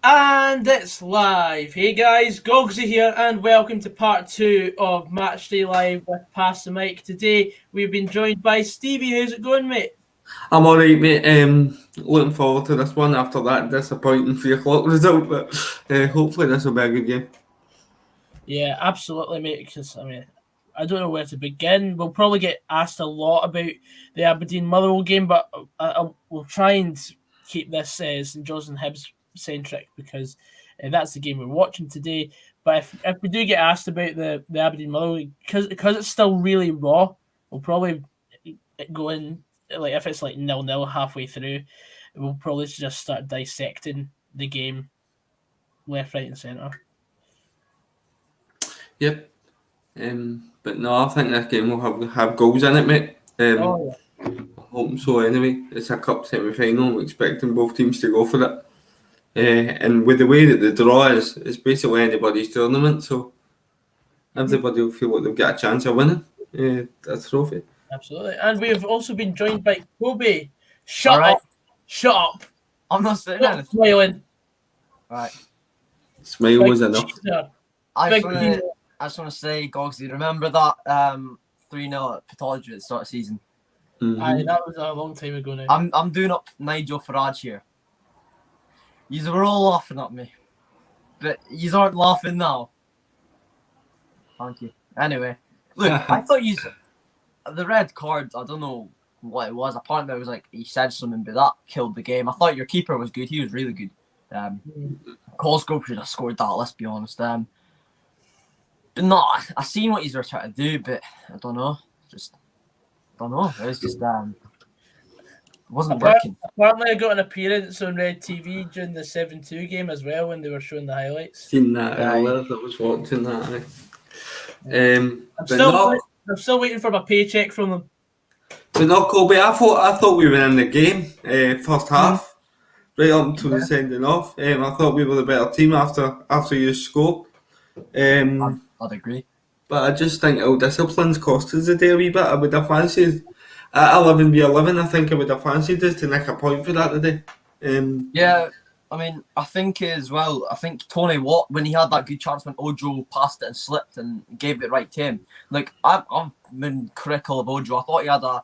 And it's live. Hey guys, Goggsy here, and welcome to part 2 of Matchday Live with Pass the Mic. Today we've been joined by Stevie. How's it going, mate? I'm alright, mate. Looking forward to this one after that disappointing 3 o'clock result, but hopefully this will be a good game. Yeah, absolutely, mate. Because I don't know where to begin. We'll probably get asked a lot about the Aberdeen Motherwell game, but we'll try and keep this St John's and Hibs centric because that's the game we're watching today. But if we do get asked about the Aberdeen Motherwell, because it's still really raw, we'll probably go in, like, if it's like 0-0 halfway through, we'll probably just start dissecting the game left, right, and centre. Yep. But no, I think this game will have goals in it, mate. Hoping so anyway. It's a cup semi-final. We're expecting both teams to go for it. And with the way that the draw is, it's basically anybody's tournament, so everybody will feel like they've got a chance of winning a trophy. Absolutely. And we've also been joined by Kobe. Shut up. I'm not saying anything. Smiling. Right. Smile was enough. I just want to say, Goggsy, remember that 3-0 at Pathology at the start of the season? Mm-hmm. Aye, that was a long time ago now. I'm doing up Nigel Farage here. You were all laughing at me, but you aren't laughing now. Thank you. Anyway, look, I thought the red card, I don't know what it was. Apparently, it was like he said something, but that killed the game. I thought your keeper was good. He was really good. Cosgrove should have scored that, let's be honest. But no, I seen what he's trying to do, but I don't know. It was just wasn't working. Apparently, I got an appearance on Red TV during the 7-2 game as well when they were showing the highlights. Seen that earlier. I was watching that. I'm still waiting for my paycheck from them. But no, Colby, I thought we were in the game first half, right up until the sending off. I thought we were the better team after you scored. I'd agree. But I just think our discipline's cost us the day a wee bit. I would have fancied at 11v11. I think I would have fancied us to nick a point for that today. Yeah, I mean, I think as well. I think Tony Watt, when he had that good chance when Ojo passed it and slipped and gave it right to him. Like I've been critical of Ojo. I thought he had an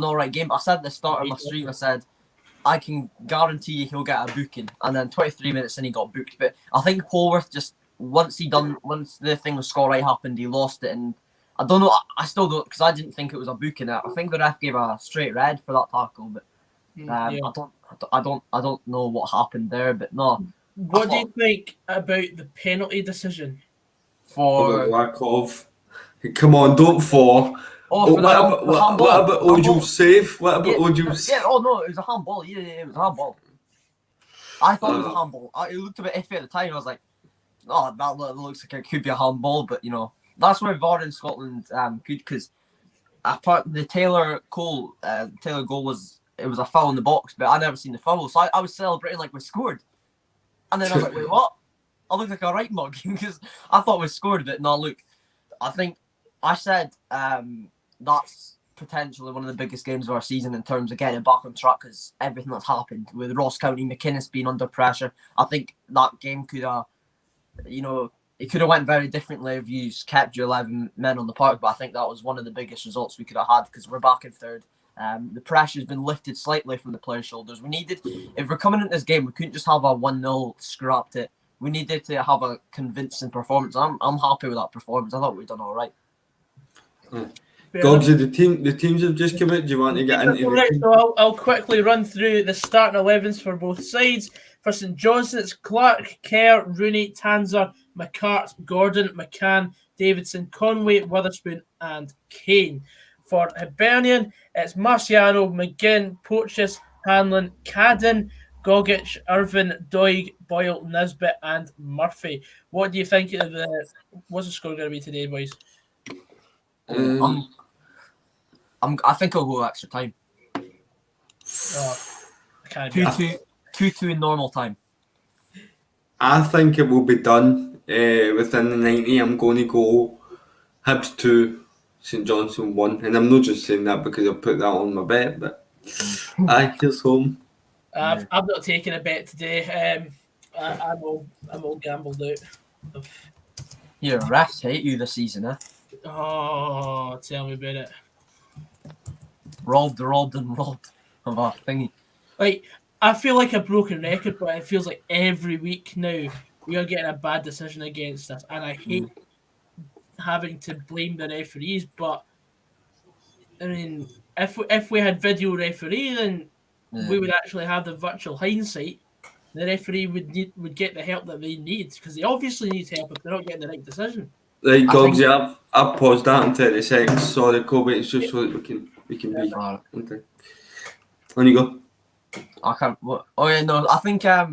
alright game. But I said at the start of my stream, I said I can guarantee you he'll get a booking. And then 23 minutes in, he got booked. But I think Polworth just once the thing with score right happened, he lost it. And I don't know. I still don't, because I didn't think it was a booking. I think the ref gave a straight red for that tackle, but I don't know what happened there. But no. What do you think about the penalty decision? For lack of, come on, don't fall. What about Ojo's save? What about Ojo's? Yeah. Oh no, it was a handball. Yeah, it was a handball. I thought it was a handball. It looked a bit iffy at the time. I was like, oh, that looks like it could be a handball, but you know, that's where VAR in Scotland could, because the Taylor goal was a foul in the box, but I never seen the foul, so I was celebrating like we scored, and then I was like, wait, what? I looked like a right mug because I thought we scored, but no, look, I think I said that's potentially one of the biggest games of our season in terms of getting back on track, because everything that's happened with Ross County, McInnes being under pressure. I think that game could have, it could have went very differently if you kept your 11 men on the park, but I think that was one of the biggest results we could have had, because we're back in third. The pressure's been lifted slightly from the players' shoulders. If we're coming into this game, we couldn't just have a 1-0 scrapped it. We needed to have a convincing performance. I'm happy with that performance. I thought we'd done all right. Goggsy, the teams have just come out. Do you want to get into the team? So I'll quickly run through the starting 11s for both sides. For St Johnstone, it's Clark, Kerr, Rooney, Tanzer, McCart, Gordon, McCann, Davidson, Conway, Witherspoon, and Kane. For Hibernian, it's Marciano, McGinn, Porteous, Hanlon, Cadden, Gogic, Irvin, Doig, Boyle, Nisbet, and Murphy. What do you think of what's the score going to be today, boys? I think I'll go extra time. 2-2 in normal time. I think it will be done within the 90. I'm going to go Hibs 2, St Johnstone 1, and I'm not just saying that because I've put that on my bet, but here's home. I've not taken a bet today. I'm all gambled out. Your refs hate you this season, eh? Oh, tell me about it. Robbed of a thingy. Like, I feel like a broken record, but it feels like every week now we are getting a bad decision against us, and I hate having to blame the referees. But I mean, if we had video referee, then we would actually have the virtual hindsight. The referee would get the help that they need, because they obviously need help if they're not getting the right decision. Right, Gogsy, I've paused that in 30 seconds. Sorry, Kobe, it's just so that we can be. Okay. On you go. I can't. Oh yeah, no. I think I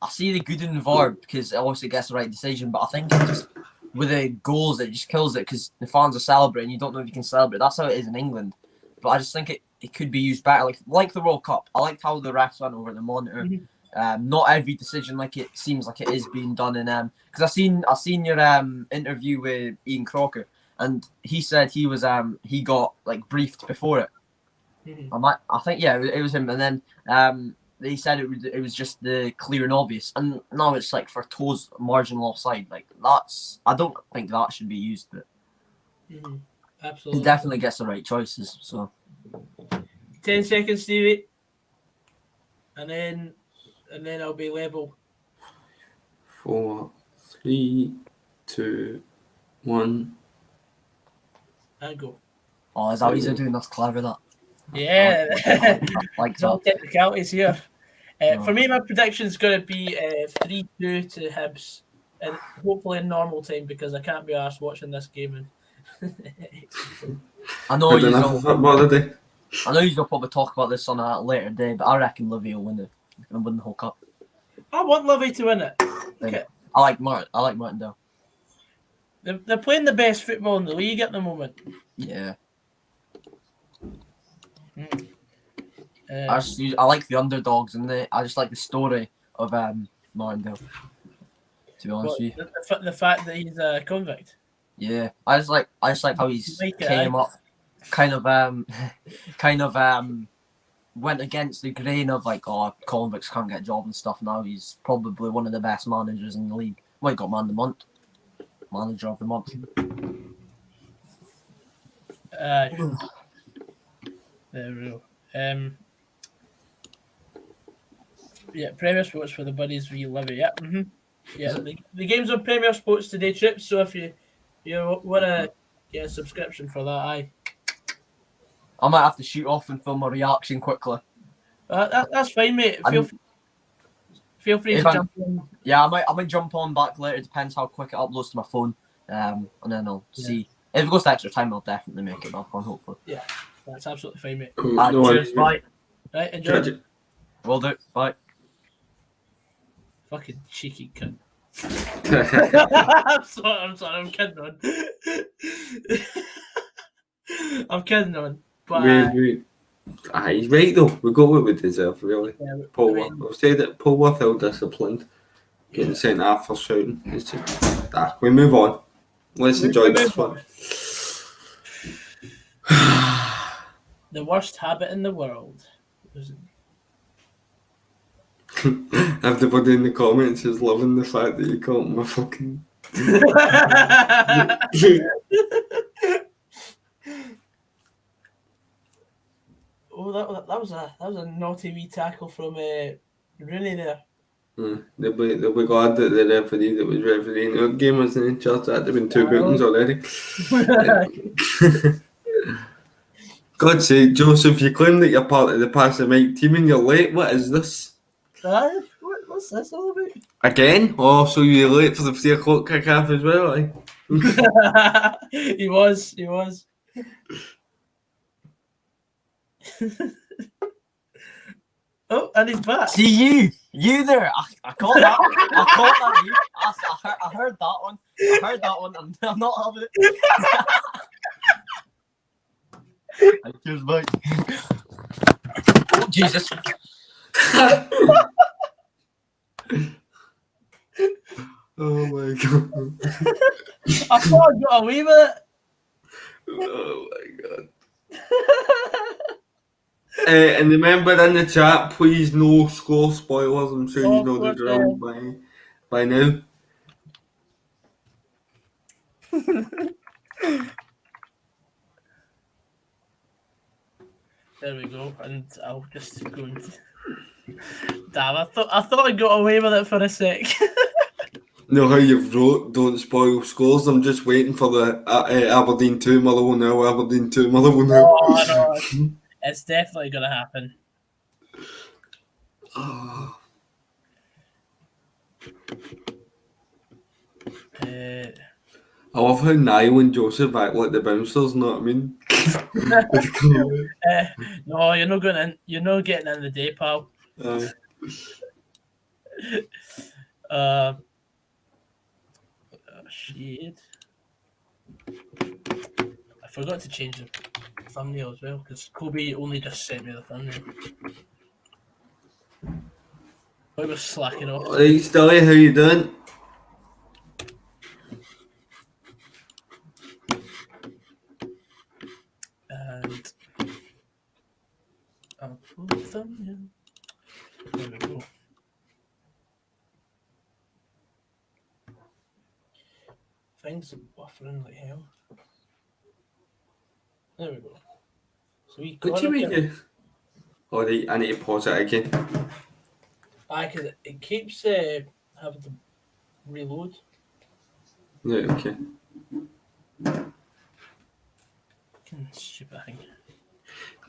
see the good in the VAR because it obviously gets the right decision, but I think it just with the goals it just kills it because the fans are celebrating. You don't know if you can celebrate. That's how it is in England. But I just think it could be used better, like the World Cup. I liked how the refs went over the monitor. Not every decision like it seems like it is being done in because I seen your interview with Ian Crocker, and he said he got like briefed before it. I think it was him, and then they said it was just the clear and obvious, and now it's like for toes marginal offside. Like I don't think that should be used, but absolutely, he definitely gets the right choices. So 10 seconds, Stevie, and then I'll be level. 4, 3, 2, 1, and go. Oh, is that what he's doing? That's clever, that. Yeah, like it's all technicalities here. For me, my prediction is going to be 3-2 to Hibs, and hopefully in normal time because I can't be arsed watching this game. I know you'll probably talk about this on a later day, but I reckon Livy will win the whole cup. I want Livy to win it. Okay. I like Martindale. They're playing the best football in the league at the moment. Yeah. I like the underdogs, and I just like the story of Martindale. To be honest with you, the fact that he's a convict. Yeah, I just like how he's came up, kind of went against the grain of like, convicts can't get a job and stuff. Now he's probably one of the best managers in the league. Well, he got manager of the month. There we go. Yeah, Premier Sports for the buddies we love it. Yeah, yeah. The game's on Premier Sports today, Chips. So if you want to get a subscription for that, I might have to shoot off and film a reaction quickly. That's fine, mate. Feel free to jump in. Yeah, I might jump on back later. It depends how quick it uploads to my phone. And then I'll see. If it goes to extra time, I'll definitely make it back on, hopefully. Yeah, that's absolutely fine, mate. Cheers, bye. Right, enjoy. Will do. Bye. Fucking cheeky cunt. I'm sorry, I'm kidding on. I'm kidding on. But he's right though. We got what we deserve, really. Yeah, Paul Worth. I've said it. Paul Worth ill disciplined. Getting sent off for shouting. It's just we move on. Let's enjoy this one. The worst habit in the world. Everybody in the comments is loving the fact that you call him a fucking. Oh, that was a naughty wee tackle from Rooney there. They'll be glad that the referee that was refereeing the game wasn't in charge. That'd have been 2 bookings already. God's sake, Joseph, you claim that you're part of the Pass the Mic team and you're late. What is this? What's this all about? Again? Oh, so you're late for the 3 o'clock kick-off as well, eh? He was. Oh, and he's back. See you there. I caught that. I caught that. I heard that one. And I'm not having it. Cheers, mate. Oh, Jesus. Oh my god. I thought I got away with it. Oh my god. And remember in the chat, please no score spoilers. I'm sure you know the drill. by now. There we go, and I'll just go and... Damn, I thought I got away with it for a sec. Know how you've wrote, don't spoil scores. I'm just waiting for the Aberdeen 2, Motherwell now, Aberdeen 2, Motherwell now. Oh, no, it's definitely going to happen. Oh. I love how Niall and Joseph act like the bouncers, know what I mean? No, you're not going in. You're not getting in the day, pal. Shit. I forgot to change the thumbnail as well because Kobe only just sent me the thumbnail. I was slacking off. Alright, Stilly, how you doing? And I'll pull the thumbnail. There we go. Things are buffering like hell. There we go. So we What do you mean? Alright, I need to pause it again. Because it keeps having to reload. Yeah, okay. Fucking stupid thing.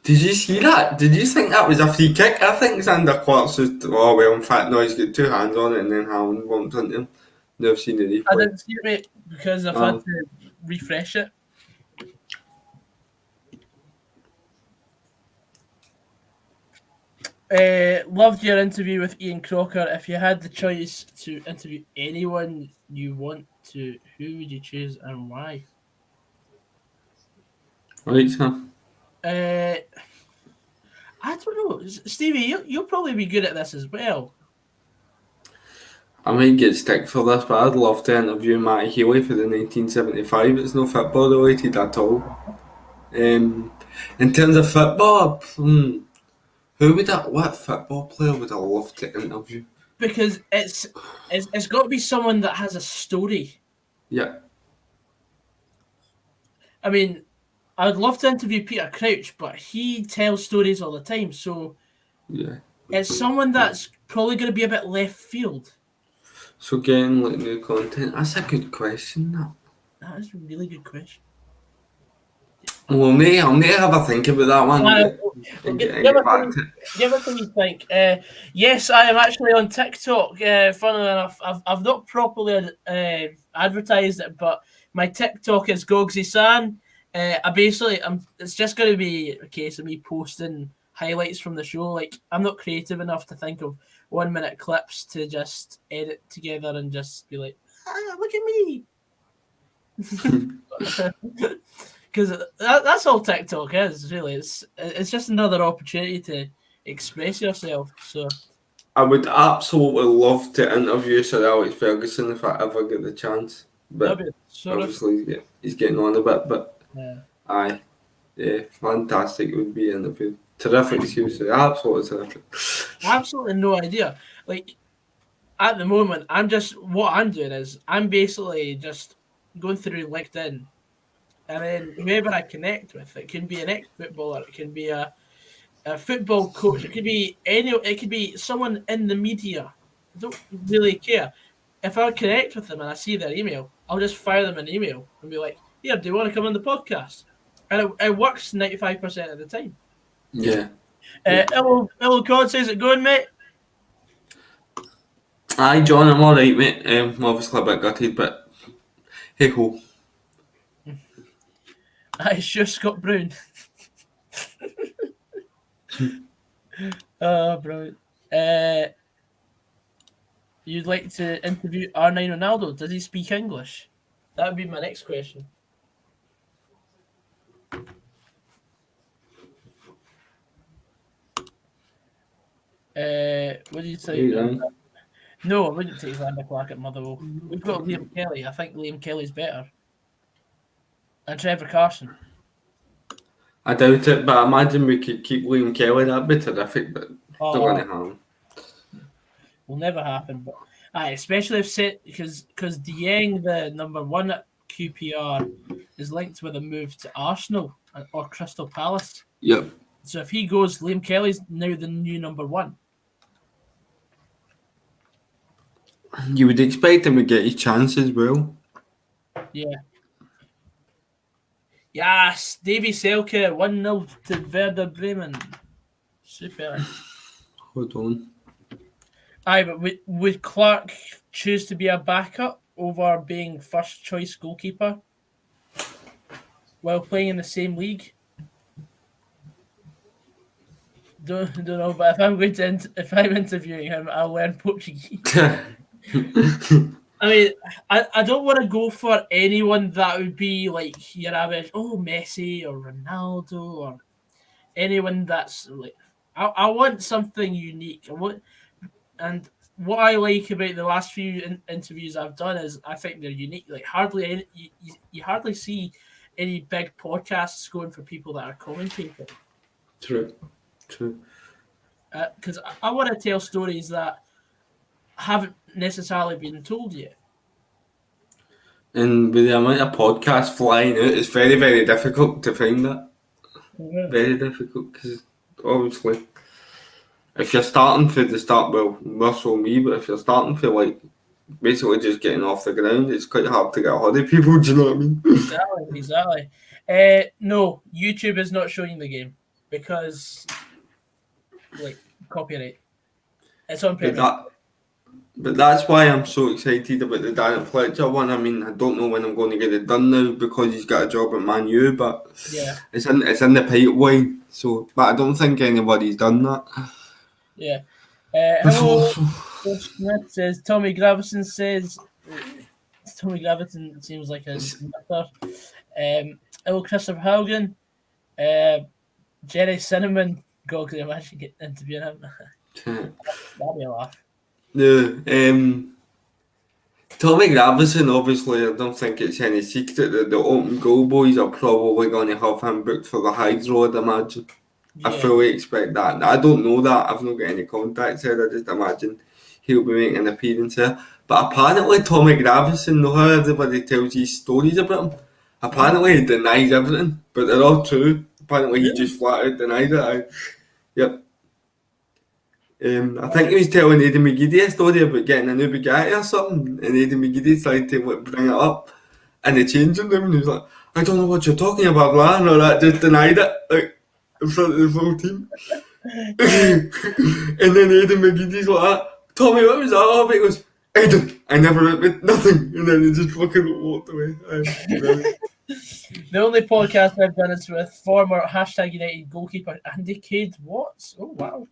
Did you see that? Did you think that was a free kick? I think Xander Clark's just, oh well, in fact, no, he's got two hands on it and then Haaland bumped into him. Never seen the replay. I didn't see it, mate, because I've had to refresh it. Loved your interview with Ian Crocker. If you had the choice to interview anyone you want to, who would you choose and why? Right, sir. I don't know. Stevie, you'll probably be good at this as well. I might get stick for this, but I'd love to interview Matty Healy for the 1975. It's no football related at all. In terms of football, what football player would I love to interview? Because it's got to be someone that has a story. Yeah. I mean, I would love to interview Peter Crouch, but he tells stories all the time. So yeah, it's someone that's probably going to be a bit left field. So getting like new content, that's a good question. That is a really good question. Well, I'll need to have a think about that one. Give it to me think. Yes, I am actually on TikTok. Funnily enough, I've not properly advertised it, but my TikTok is goggsysaan. It's just going to be a case of me posting highlights from the show. Like, I'm not creative enough to think of 1 minute clips to just edit together and just be like, look at me. Because that's all TikTok is, really. It's just another opportunity to express yourself. So I would absolutely love to interview Sir Alex Ferguson if I ever get the chance. But obviously he's getting on a bit. But yeah, fantastic. It would be an interview. Terrific, seriously. Absolutely terrific. Absolutely no idea. Like, at the moment, what I'm doing is I'm basically just going through LinkedIn. And then whoever I connect with, it can be an ex-footballer, it can be a football coach, it could be someone in the media. I don't really care. If I connect with them and I see their email, I'll just fire them an email and be like, "Here, do you want to come on the podcast?" And it works 95% of the time. Yeah. Hello, Cod, how's it going, mate? Aye, John, I'm alright, mate. Obviously a bit gutted, but hey ho. It's just Scott Brown. Oh, brilliant. You'd like to interview R9 Ronaldo? Does he speak English? That would be my next question. What do you say? No, I wouldn't take Xander Clark at Motherwell. We've got Liam Kelly. I think Liam Kelly's better. And Trevor Carson. I doubt it, but I imagine we could keep Liam Kelly. That'd be terrific, but not going to happen. will never happen. But especially if because Dieng, the number 1 at QPR, is linked with a move to Arsenal or Crystal Palace. Yep. So if he goes, Liam Kelly's now the new number 1. You would expect him to get his chance as well. Yeah. Yes, Davy Selke 1-0 to Werder Bremen. Super. Hold on. Aye, but would Clark choose to be a backup over being first choice goalkeeper while playing in the same league? Don't know, but if I'm if I'm interviewing him, I'll learn Portuguese. I mean, I don't want to go for anyone that would be like your average, Messi or Ronaldo or anyone that's like. I want something unique. And what I like about the last few interviews I've done is I think they're unique. Like you hardly see any big podcasts going for people that are commentating. True. Because I want to tell stories that haven't necessarily been told yet. And with the amount of podcasts flying out, it's very, very difficult to find that. Yeah. Very difficult, because obviously, if you're starting for the start, well, more so me, but if you're starting for like basically just getting off the ground, it's quite hard to get a hold of people, do you know what I mean? Exactly. No, YouTube is not showing the game because, like, copyright. It's on purpose. But that's why I'm so excited about the Darren Fletcher one. I mean, I don't know when I'm going to get it done now because he's got a job at Man U, but yeah, it's in the pipeline. So, but I don't think anybody's done that. Yeah. Hello, George Smith says Tommy Gravison says Tommy Gravison seems like a nutter. Hello, Christopher Haugen. Jerry Cinnamon. God, could imagine getting interviewing him. That'd be a laugh. Yeah, Tommy Gravison, obviously, I don't think it's any secret that the open goal boys are probably going to have him booked for the Hydro, I'd imagine. Yeah. I fully expect that. I don't know that. I've not got any contacts there. I just imagine he'll be making an appearance there. But apparently, Tommy Gravison, know how everybody tells these stories about him? Apparently, he denies everything, but they're all true. Apparently, he just flat out denied it. Yep. I think he was telling Eddie McGeady a story about getting a new Bugatti or something, and Eddie McGeady tried to bring it up, and they changed him, and he was like, I don't know what you're talking about, blah, and all that, just denied it, like, in front of the full team. And then Eddie McGeady's like, Tommy, what was that all about? He goes, Eddie, I never admit nothing, and then he just fucking walked away. The only podcast I've done is with former #United goalkeeper Andy Cade Watts. Oh, wow.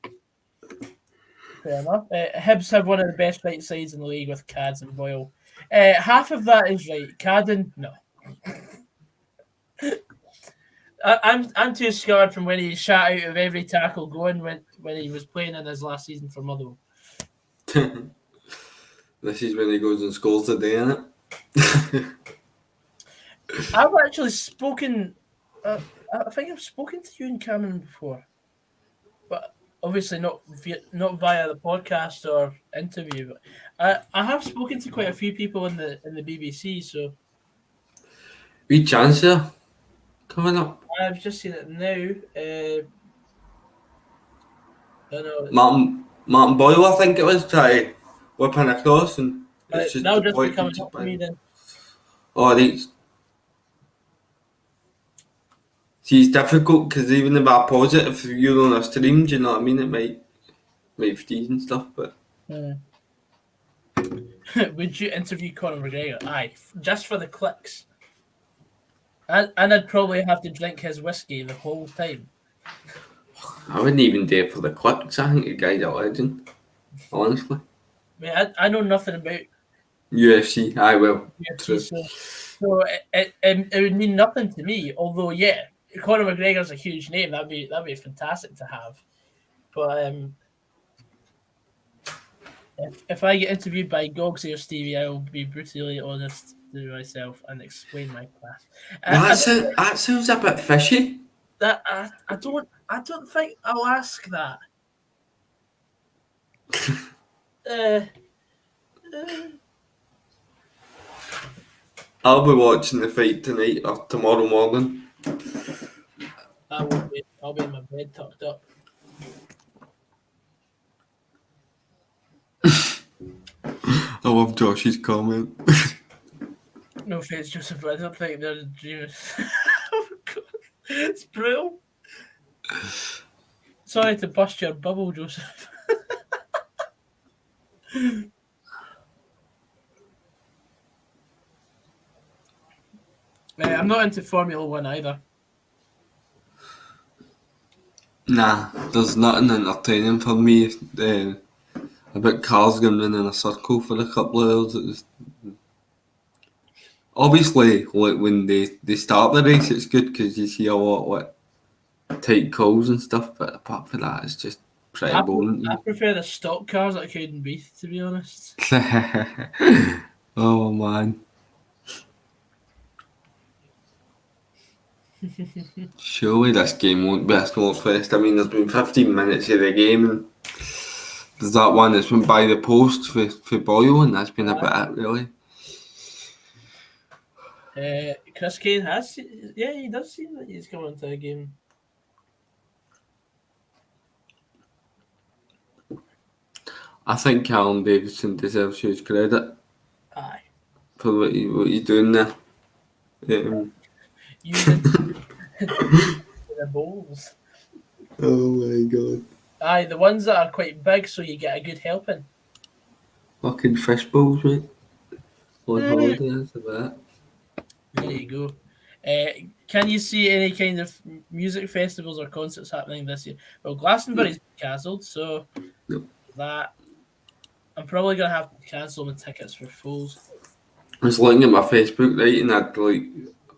Fair enough. Hibs have one of the best right sides in the league with Cads and Boyle. Half of that is right. Cadden, no. I'm too scarred from when he shot out of every tackle going when he was playing in his last season for Motherwell. This is when he goes and scores the day, innit? I've actually spoken. I think I've spoken to you and Cameron before, but obviously not via the podcast or interview. But I have spoken to quite a few people in the BBC. So, Wee chance there coming up. I've just seen it now. I don't know. Martin Boyle, I think it was, try whipping across and it's just now just coming up to me then. Oh, right. See, it's difficult because even if I pause it, if you're on a stream, do you know what I mean? It might freeze and stuff, but. Would you interview Conor McGregor? Aye, just for the clicks. And I'd probably have to drink his whiskey the whole time. I wouldn't even do it for the clicks. I think the guy's a legend, honestly. I mean, I know nothing about UFC. I will. UFC, so it would mean nothing to me. Although, yeah, Conor McGregor's a huge name. That'd be fantastic to have. But if I get interviewed by Goggsy or Stevie, I will be brutally honest to myself and explain my class. That sounds a bit fishy. That I don't think I'll ask that. I'll be watching the fight tonight or tomorrow morning. I won't be. I'll be in my bed tucked up. I love Josh's comment. No offense, Joseph, but I don't think they're dreamers. Oh, God. It's brutal. Sorry to bust your bubble, Joseph. I'm not into Formula One either. Nah, there's nothing entertaining for me about cars going round in a circle for a couple of hours. Obviously, like when they start the race, it's good because you see a lot like tight calls and stuff. But apart from that, it's just pretty boring. I prefer the stock cars that I couldn't beat, to be honest. Oh man. Surely this game won't be a slogfest. I mean, there's been 15 minutes of the game, and there's that one that's been by the post for Boyle, and that's been about it, really. Chris Kane has, he does seem like he's coming into a game. I think Callum Davidson deserves huge credit. Aye. For what you're doing there. Using the bowls. Oh my god. Aye, the ones that are quite big, so you get a good helping. Fucking fish bowls, mate. On holiday, that's about it. There you go. Can you see any kind of music festivals or concerts happening this year? Well, Glastonbury's cancelled, so that I'm probably gonna have to cancel my tickets for Fools. I was looking at my Facebook, right, and I'd like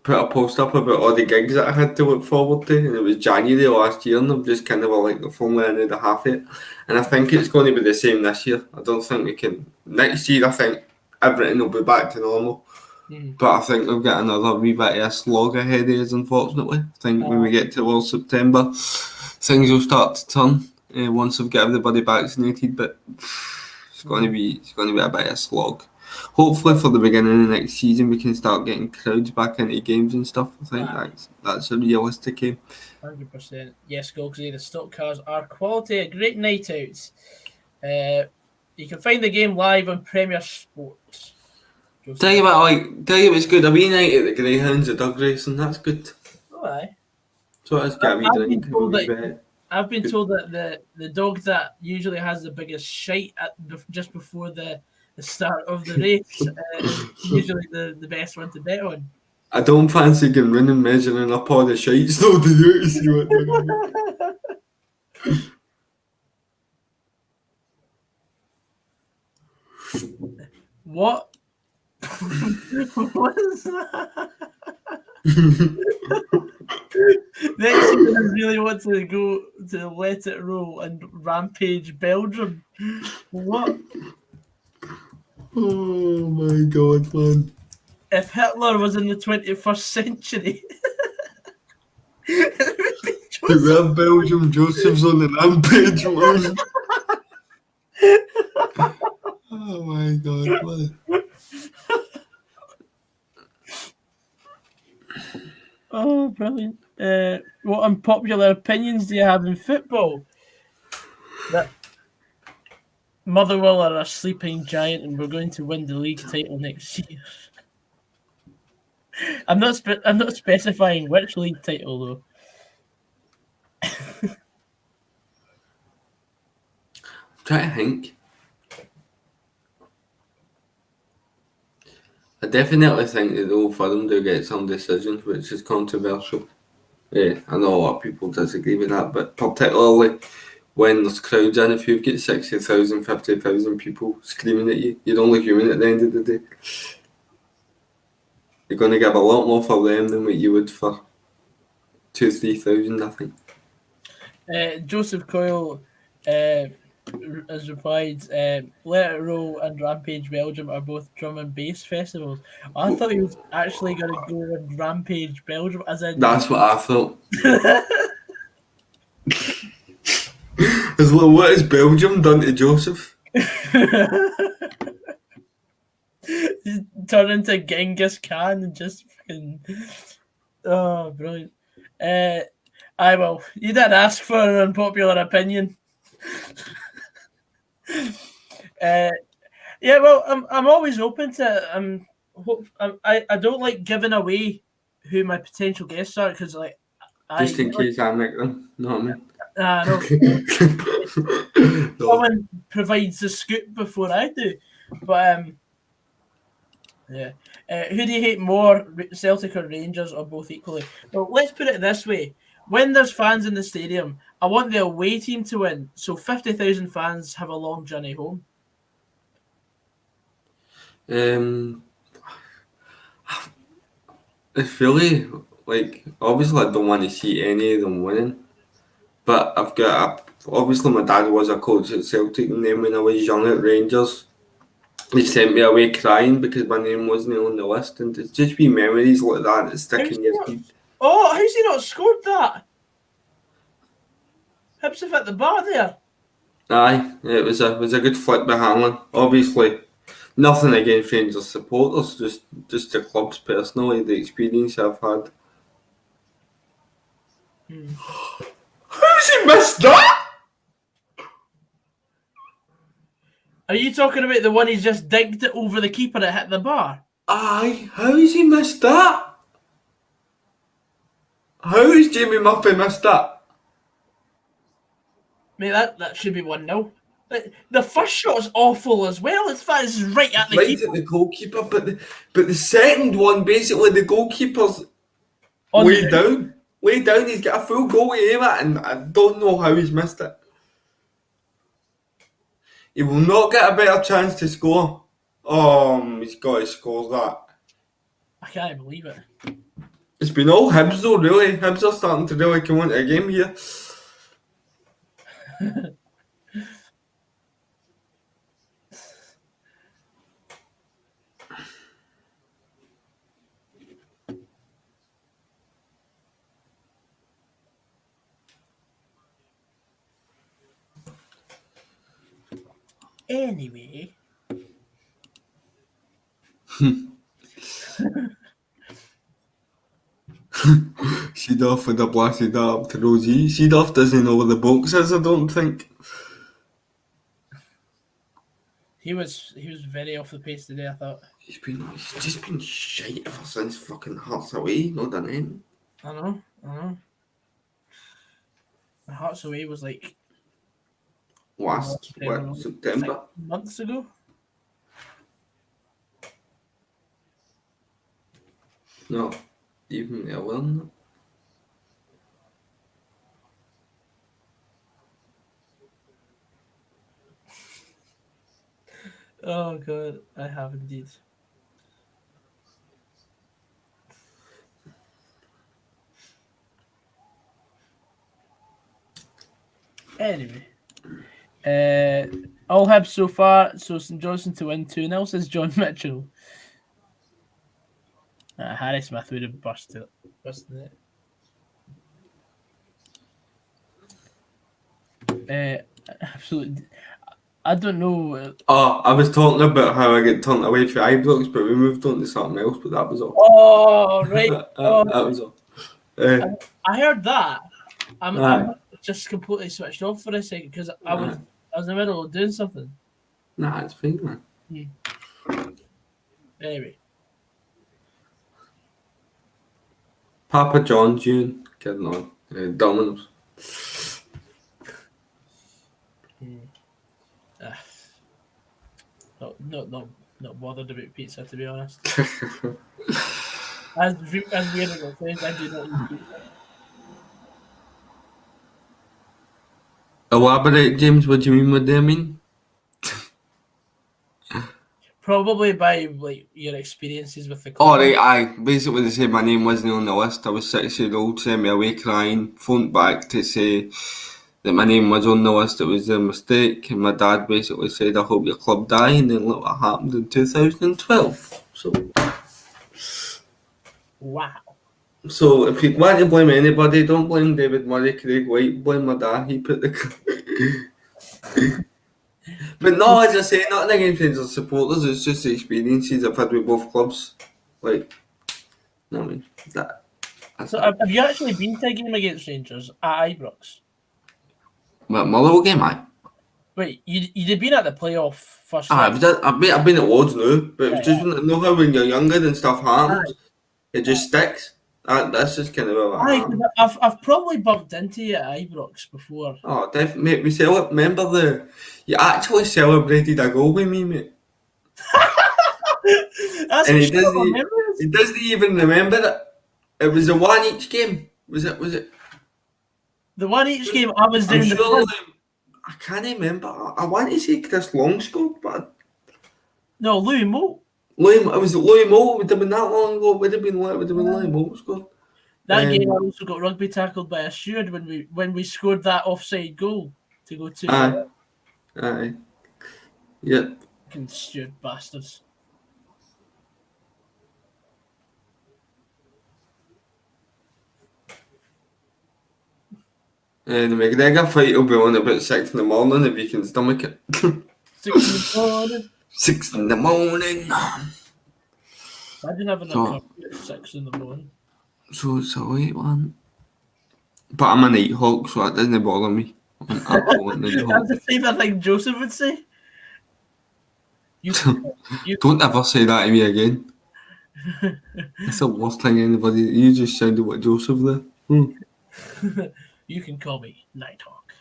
put a post up about all the gigs that I had to look forward to, and it was January last year, and I'm just kind of like the full end of the half it. And I think it's going to be the same this year. I don't think we can. Next year, I think everything will be back to normal. But I think we've got another wee bit of a slog ahead of us, unfortunately. I think when we get towards September, things will start to turn once we've got everybody vaccinated. But it's going to be a bit of a slog. Hopefully, for the beginning of next season, we can start getting crowds back into games and stuff. I think that's a realistic aim. 100%. Yes, Goggsy, the stock cars are quality, a great night out. You can find the game live on Premier Sports. Tell you what's good. A wee night at the Greyhounds at dog racing, that's good. Oh, aye. So it's got a wee drink. I've been told that the dog that usually has the biggest shite just before the start of the race is usually the best one to bet on. I don't fancy going round and measuring up all the shites though, do you, to see what they're What? What is that? Next season, I really want to go to Let It Roll and Rampage Belgium. What? Oh my god, man. If Hitler was in the 21st century, we have Belgium, Joseph's on the Rampage, man. Oh my god, man. Oh, brilliant. What unpopular opinions do you have in football? That Motherwell are a sleeping giant and we're going to win the league title next year. I'm not specifying which league title, though. I'm trying to think. I definitely think that the Old Firm do get some decisions which is controversial. Yeah, I know a lot of people disagree with that, but particularly when there's crowds in, if you've got 60,000, 50,000 people screaming at you, you're only human at the end of the day. You're going to give a lot more for them than what you would for 2,000-3,000, I think. Joseph Coyle has replied, Let It Roll and Rampage Belgium are both drum and bass festivals. I thought he was actually going to go with Rampage Belgium as in... That's what I thought. What has Belgium done to Joseph? Turn into Genghis Khan and just fucking. Oh, brilliant. I will. You didn't ask for an unpopular opinion. Yeah, well, I'm always open to. I don't like giving away who my potential guests are because Just in case I make them. Know what I mean? No. No. Someone provides the scoop before I do, but yeah. Who do you hate more, Celtic or Rangers, or both equally? Well, let's put it this way: when there's fans in the stadium, I want the away team to win, so 50,000 fans have a long journey home. It's really like obviously I don't want to see any of them winning, but obviously my dad was a coach at Celtic, and then when I was young at Rangers, he sent me away crying because my name wasn't on the list, and it's just wee memories like that stick in your head. Oh, how's he not scored that? Hibs have hit the bar there. Aye, it was a good flick by Hanlon. Obviously, nothing against Rangers supporters, just the clubs personally, the experience I've had. How's he missed that? Are you talking about the one he just digged it over the keeper that hit the bar? Aye, how's he missed that? How has Jamie Murphy missed that? Mate, that should be 1-0. The first shot is awful as well. It's right at the Right keeper. at the goalkeeper, but the second one, basically the goalkeeper's On way down. He's got a full goal to aim at, and I don't know how he's missed it. He will not get a better chance to score. He's got to score that. I can't believe it. It's been all Hibs though, really. Hibs are starting to really come into a game here. Anyway. Seedorf would have blasted that up to Rosie. Seedorf doesn't know where the box is, I don't think. He was very off the pace today, I thought. He's just been shite ever since fucking Hearts away, not done anything. I know. The Hearts away was like September? months ago. No, even earlier than that. Oh god, I have indeed. Anyway, all Hibs so far. So St Johnstone to win 2-0, says John Mitchell. Harry Smith would have busted it. Absolutely. I don't know. I was talking about how I get turned away for Ibrox, but we moved on to something else, but that was all. Oh, right. That was all. I heard that. I'm just completely switched off for a second because I was in the middle of doing something. Nah, it's fine, man. Anyway. Papa John June, getting on. Domino's. Not bothered about pizza, to be honest. as weird as it sounds, I do not eat pizza. Elaborate, James. What do you mean? What do you mean? Probably by like your experiences with the club. Oh, right, aye. Basically, they said my name wasn't on the list. I was 6 years old, sent me away crying, phoned back to say that my name was on the list. It was a mistake, and my dad basically said, "I hope your club die," and then look what happened in 2012. So, wow. So if you want to blame anybody, don't blame David Murray, Craig White. Blame my dad. He put the. But no, as I say, nothing against Rangers supporters, it's just the experiences I've had with both clubs. Like, I mean, that's So have you actually been to a game against Rangers at Ibrox? What, Motherwell game, aye? Wait, you'd have been at the playoff first Aye, leg. I've been at loads now, but it was Right, just when, you know how when you're younger and stuff happens, Aye. it just sticks. That's just kind of how it Aye, happened. 'cause I've probably bumped into you at Ibrox before. Oh, definitely, mate. Remember you actually celebrated a goal with me, mate. That's And a he shit doesn't, memories. he doesn't even remember it. It was a one each game. Was it? The one each game I was I'm doing the sure. pub. I can't remember. I want to say Chris Long scored, but No, Louis Moult. it was Louis Moult. It would have been that long ago. It would have been Louis Moult scored. That game I also got rugby tackled by a steward when we scored that offside goal to go 2-0. Aye. Yep. Fucking steward bastards. And the McGregor fight will be on about 6 in the morning if you can stomach it. 6 in the morning. 6 in the morning. Imagine having a So- coffee at 6 in the morning. So it's a late one. But I'm a night hawk, so that doesn't bother me. I'm an absolute night hawk. That's the same thing Joseph would say. You, Don't ever say that to me again. That's the worst thing anybody. You just sounded like Joseph there. you can call me Nighthawk.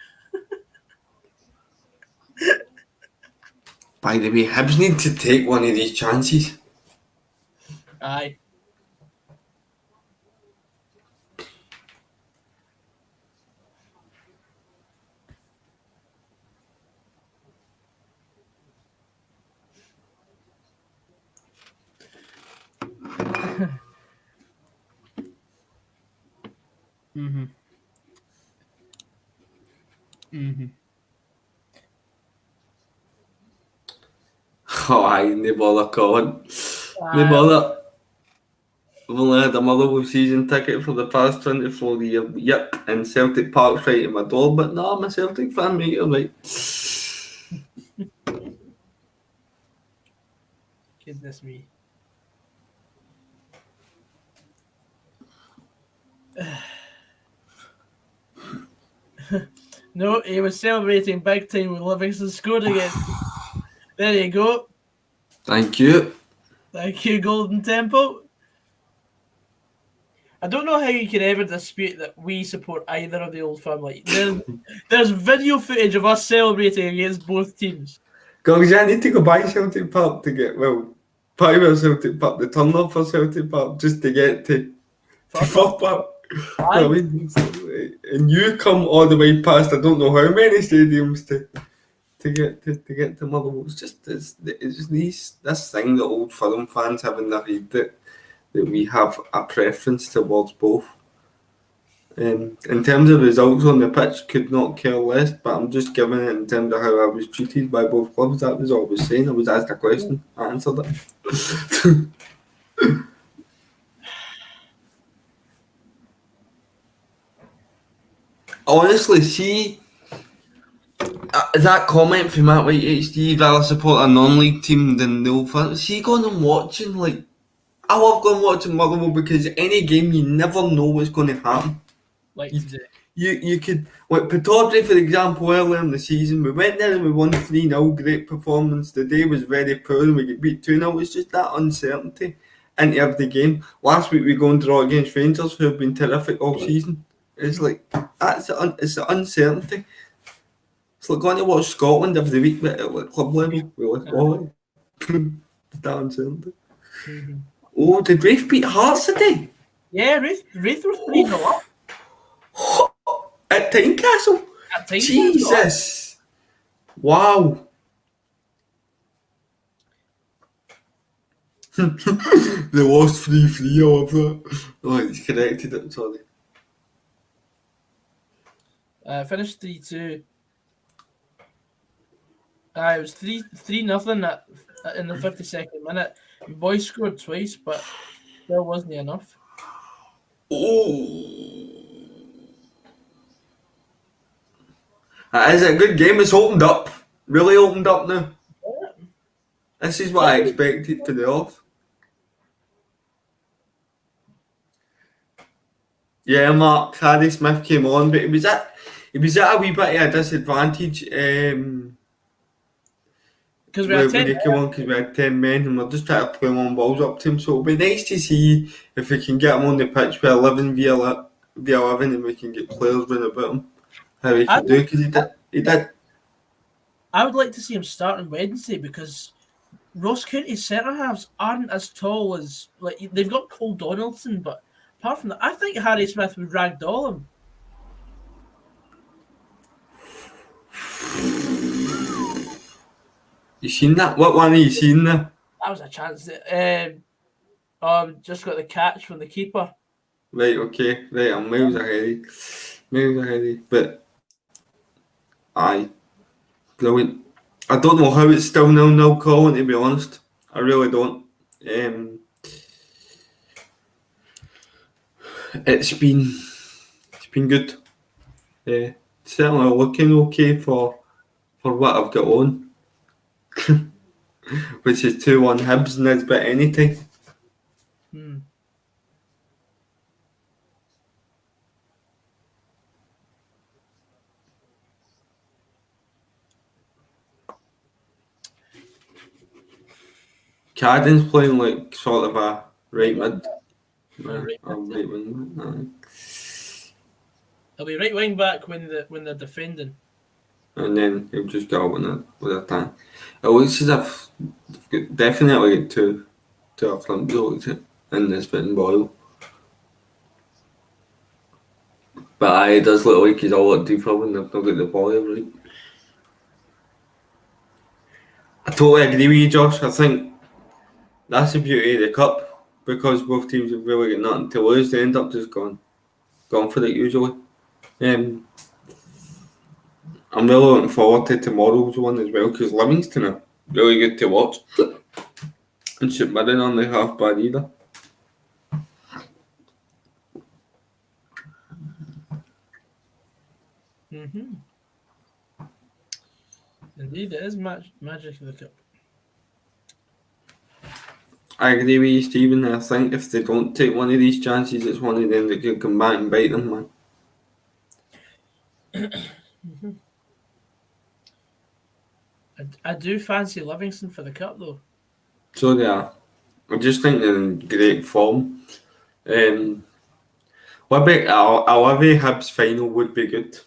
By the way, Hibs need to take one of these chances. Aye. Mm-hmm. Mm-hmm. Oh, aye, no bother, Colin. No bother. I've only had a Motherwell season ticket for the past 24 years. Yep, and Celtic Park's right at my door, but no, I'm a Celtic fan, mate, you're right. Goodness me. No, he was celebrating big time when Livingston scored again. There you go. Thank you. Thank you, Golden Temple. I don't know how you can ever dispute that we support either of the old family. There's video footage of us celebrating against both teams. Guys, I need to go by Celtic Park to get, Power Celtic Park, the turn up for Celtic Park, just to get to Firth Park. Aye. I mean, and you come all the way past, I don't know how many stadiums to get to Motherwell. It's just this thing that old Fulham fans have in their head that we have a preference towards both. In terms of results on the pitch, could not care less, but I'm just giving it in terms of how I was treated by both clubs. That was all I was saying. I was asked a question, I answered it. Honestly, see, that comment from Matt White HD, rather support a non-league team than the old fans. See, going and watching, like, I love going watching Motherwell because any game you never know what's going to happen. Like today. You could, like Pittodrie, for example, earlier in the season, we went there and we won 3-0, great performance. The day was very poor and we get beat 2-0. It's just that uncertainty into every game. Last week we go and draw against Rangers, who have been terrific all season. It's like, it's the uncertainty. It's like going to watch Scotland every week, but at like club level. We're like, oh, it's that uncertainty. Mm-hmm. Oh, did Rafe beat Hearts today? Yeah, Wraith were 3-0 up. At Tynecastle? At Tynecastle. Jesus! Wow. They lost 3-3 all of that. Oh, he's corrected it, sorry. Finished 3-2. It was 3-0 in the 52nd minute. Boys scored twice, but still wasn't enough. Oh. That is a good game. It's opened up. really opened up now. Yeah. This is what I expected to do off. Yeah, Mark, Harry Smith came on, but he was at a wee bit of a disadvantage Because we had when 10. he came on, because we had 10 men and we're just trying to play long balls up to him. So it'll be nice to see if we can get him on the pitch with 11 v 11 and we can get players running about him. How he can do, because he did. I would like to see him start on Wednesday because Ross County's centre halves aren't as tall as they've got Cole Donaldson, but apart from that, I think Harry Smith would ragdoll him. You seen that? What one have you seen there? That was a chance. Just got the catch from the keeper. Right, okay, right. I'm miles ahead. But aye, brilliant. I don't know how it's still 0-0 Colin, to be honest. I really don't. It's been good. Certainly looking okay for what I've got on, which is 2-1 Hibs Nisbet anytime. Cadden's playing like sort of a right mid. Right wing. He'll be right wing back when they're defending. And then he'll just go with a tank. It looks as if they've definitely got two up front goals in this bit and Boyle. But it does look like he's all at deeper when they've not got the ball right. I totally agree with you, Josh. I think that's the beauty of the cup, because both teams have really got nothing to lose. They end up just going for it usually. I'm really looking forward to tomorrow's one as well, because Livingston are really good to watch. And St Mirren on the half bad either. Indeed, it is magic of the cup. I agree with you, Stephen. I think if they don't take one of these chances, it's one of them that could come back and bite them, man. I do fancy Livingston for the cup, though. So they are. I just think they're in great form. What about a Livy Hibs final would be good.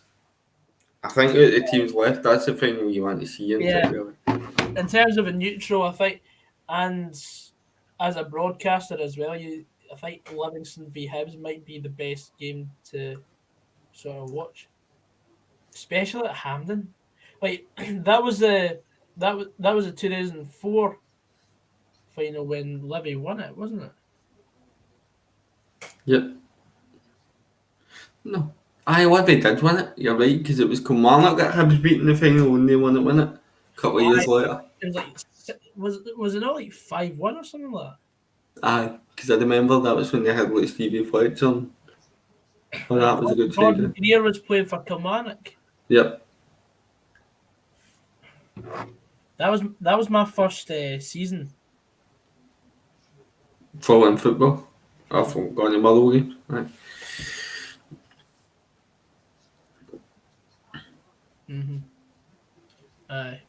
I think that the teams left, that's the final you want to see. Really. In terms of a neutral, I think, and as a broadcaster as well, I think Livingston v Hibs might be the best game to sort of watch, especially at Hampden. Like that was a 2004 final when Livy won it, wasn't it? Yep. No. Livy did win it, you're right, because it was Kilmarnock that Hibs beat in the final when they won it, wasn't it? A couple of years later. It was like, was it not like 5-1 or something like that? Aye, because I remember that was when they had like Stevie Fletcher on. Oh, that was a good side. Gordon Greer was playing for Kilmarnock. Yep. That was my first season. Following football. I've gone to Motherwell games. Right. Aye.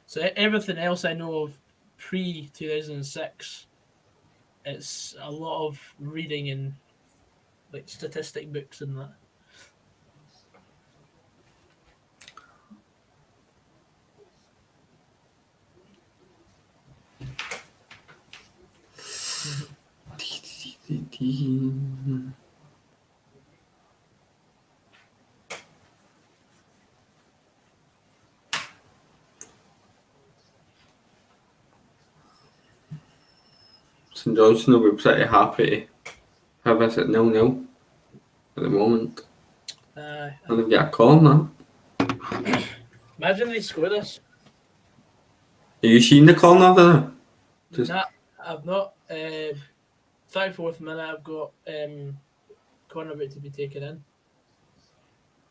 So everything else I know of pre-2006, it's a lot of reading and like statistic books and that. St Johnstone will be pretty happy to have us at 0-0 at the moment. And they've got a corner. Imagine they score this. Have you seen the corner there? Nah, I've not. 34th minute, I've got corner about to be taken in.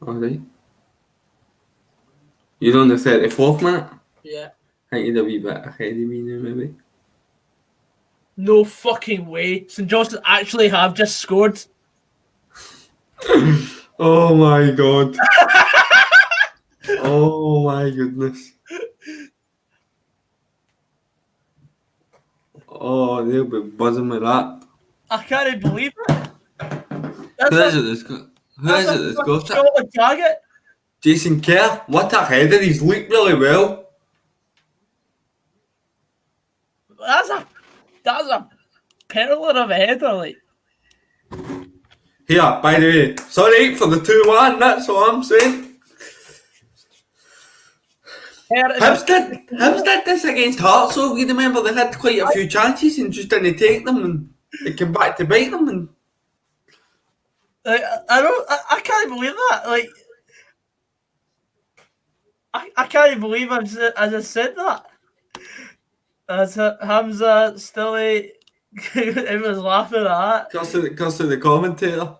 Alright. You're on the 34th minute? Yeah. I think you're a wee bit ahead of me now, maybe. No fucking way. St Johnstone actually have just scored. Oh my god. Oh my goodness. Oh, they'll be buzzing with that. I can't believe it. Who is it that's got Shot it? on target. Jason Kerr, what a header, he's looked really well. That's a perler of a header, like. Here, by the way, sorry for the 2-1, that's all I'm saying. Hibs did this against Hearts, so you remember they had quite a few chances and just didn't take them, and they came back to bite them. And Like, I can't believe that. Like, I can't believe I just said that. As Hamza still everyone's laughing at that. curse to the commentator.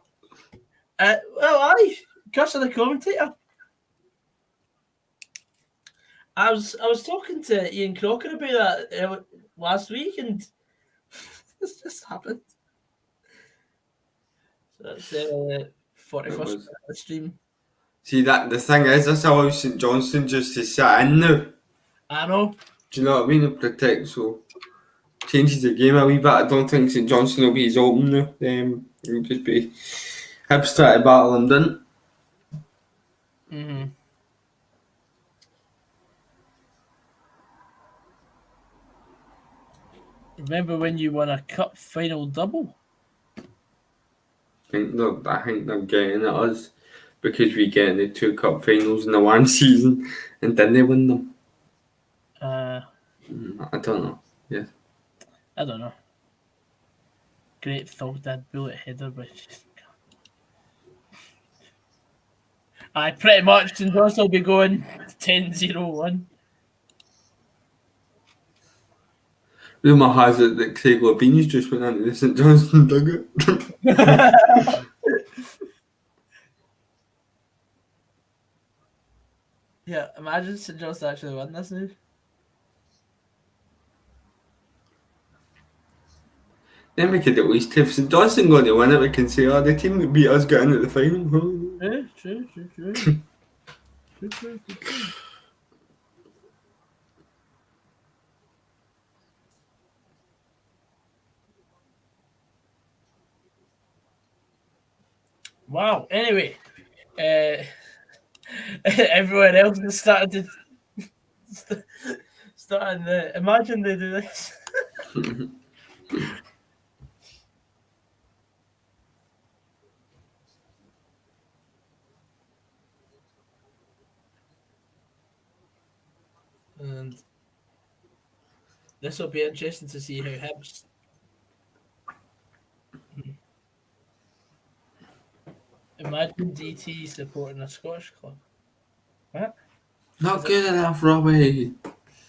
Well, aye, curse of the commentator. I was talking to Ian Crocker about that last week, and this just happened. So that's 41st minute of the stream. See, that the thing is, this allows St Johnstone just to sit in now. I know. Do you know what I mean? It protects, so changes the game a wee bit. I don't think St Johnstone will be as open now. It'll just be Hibs trying to battle them, didn't? Mm-hmm. Remember when you won a cup final double? I think they're getting at us because we get the 2 cup finals in the one season and then they win them. I don't know. Yeah. I don't know. Great thought that bullet header, but I pretty much St Johnstone will be going 10-0-1. Rumour has it that Craig Levine's just went into the St Johnstone dugout. Yeah, imagine St Johnstone actually won this now. Then we could at least, if St Johnstone going to win it, we can say, oh, the team that beat us got into the final. True. True. Wow. Anyway, everyone else has started to imagine they do this. And this will be interesting to see how Hibs. Imagine DT supporting a Scottish club. What? Not good enough, Robbie.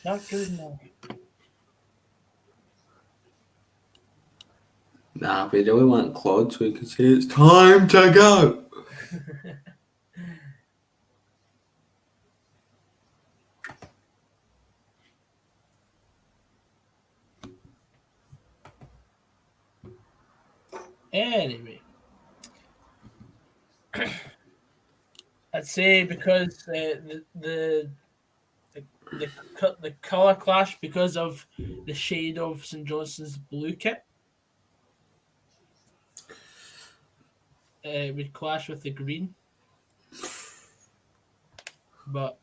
Not good enough. Nah, we really want Claude so we can say it's time to go. Anyway, I'd say because the colour clash because of the shade of St Johnstone's blue kit would clash with the green, but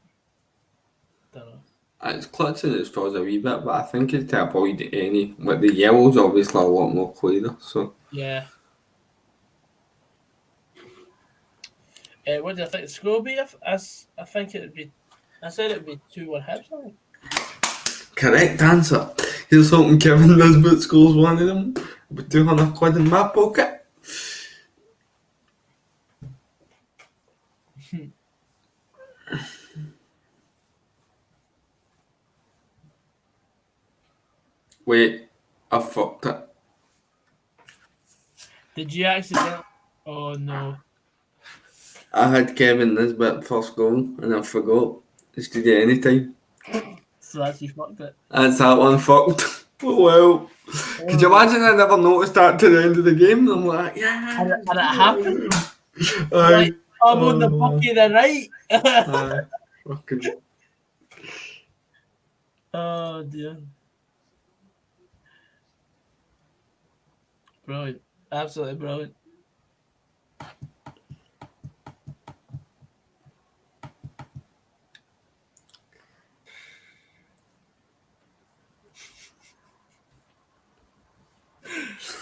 don't know. It's clutching its straws a wee bit, but I think it's to avoid any. But the yellow's obviously a lot more clearer, so. Yeah. What do I think the score will be? I think it would be. I said it would be 2-1 Hibs. I think. Correct answer. Here's hoping Kevin Nisbet scores one of them with £200 in my pocket. Wait, I fucked it. Did you accidentally? Oh no. I had Kevin Nisbet first goal and I forgot. instead of any time. So that's you fucked it. That's that one fucked. Oh well. Could you imagine I never noticed that to the end of the game? I'm like, yeah. And it happened. Aye. Like, I'm on the bucky the right. Aye. Fucking. Oh dear. Brilliant. Absolutely brilliant.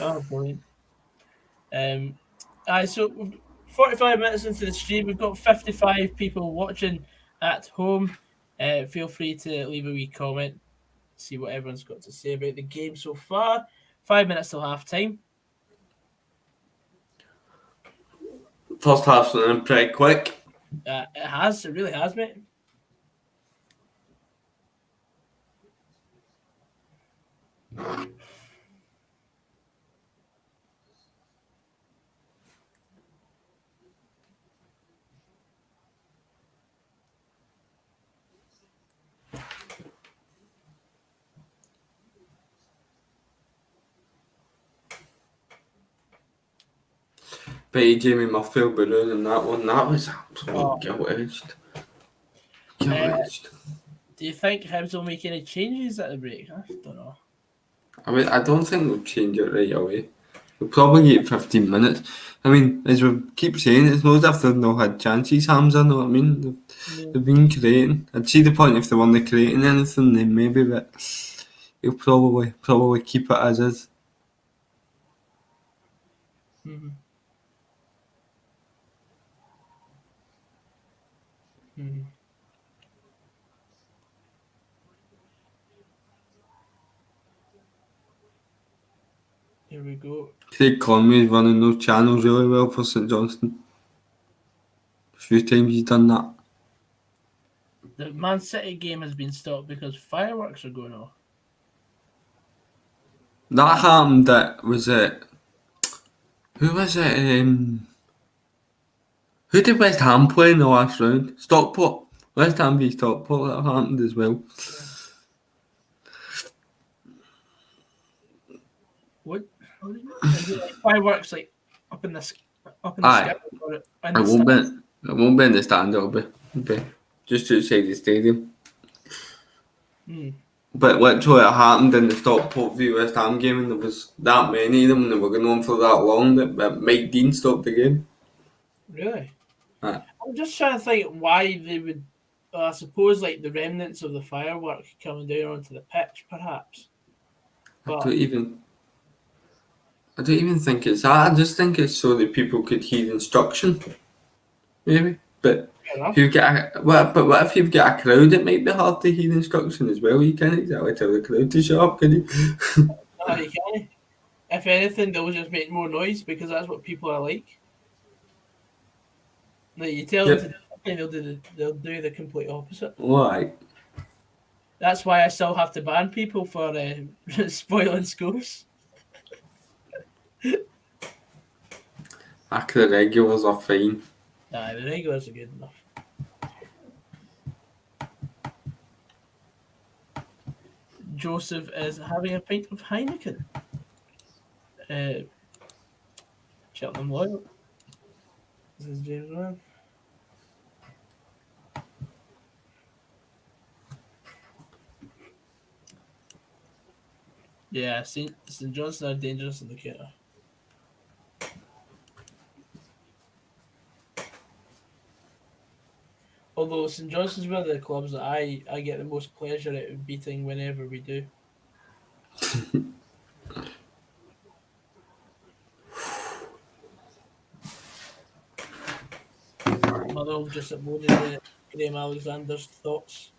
Oh, brilliant. So 45 minutes into the stream, we've got 55 people watching at home. Feel free to leave a wee comment, see what everyone's got to say about the game so far. 5 minutes till half time. First half's been pretty quick. It really has, mate. But Jamie Murphy will be ruining that one. That was absolutely gilt-edged. Gilt-edged. Do you think Hibs will make any changes at the break? I don't know. I mean, I don't think they'll change it right away. They'll probably get 15 minutes. I mean, as we keep saying, it's not as if they've not had chances, Hamza, know what I mean? They've been creating. I'd see the point if they weren't creating anything, then maybe, but he'll probably keep it as is. Mm-hmm. Mm-hmm. Here we go. Craig Conway's running those channels really well for St Johnstone. A few times he's done that. The Man City game has been stopped because fireworks are going off. That happened was it? Who was it? Who did West Ham play in the last round? Stockport. West Ham v Stockport, that happened as well. What? Is it like fireworks like up in the sky? Aye. Or in It the won't stands? be. It won't be in the stand. It'll be just outside the stadium. But literally, it happened in the Stockport v West Ham game, and there was that many of them, and they were going on for that long that Mike Dean stopped the game. Really? Aye. I'm just trying to think why they would. I suppose like the remnants of the firework coming down onto the pitch, perhaps. I But don't even think it's that. I just think it's so that people could hear instruction, maybe. But fair enough. if you get what if you've got a crowd? It might be hard to hear instruction as well. You can't exactly tell the crowd to shut up, can you? No, you can't. If anything, they'll just make more noise because that's what people are like. Like you tell them to do something, they'll do the complete opposite. Why? That's why I still have to ban people for spoiling scores. After the regulars are fine. Nah, the regulars are good enough. Joseph is having a pint of Heineken. Cheltenham Loyal. This is James Ryan. Yeah, St Johnstone are dangerous in the counter. Although St Johnstone's one of the clubs that I get the most pleasure out of beating whenever we do. Motherwell just uploaded Graham Alexander's thoughts.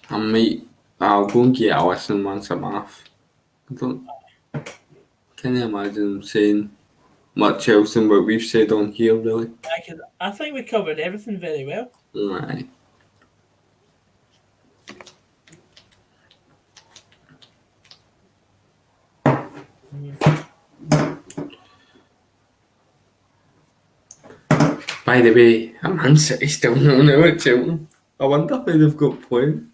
I'll go and get a listen once I'm off. Can't imagine them saying much else than what we've said on here, really. I think we covered everything very well. Aye. By the way, Man City still not know at Cheltenham. I wonder who they've got playing.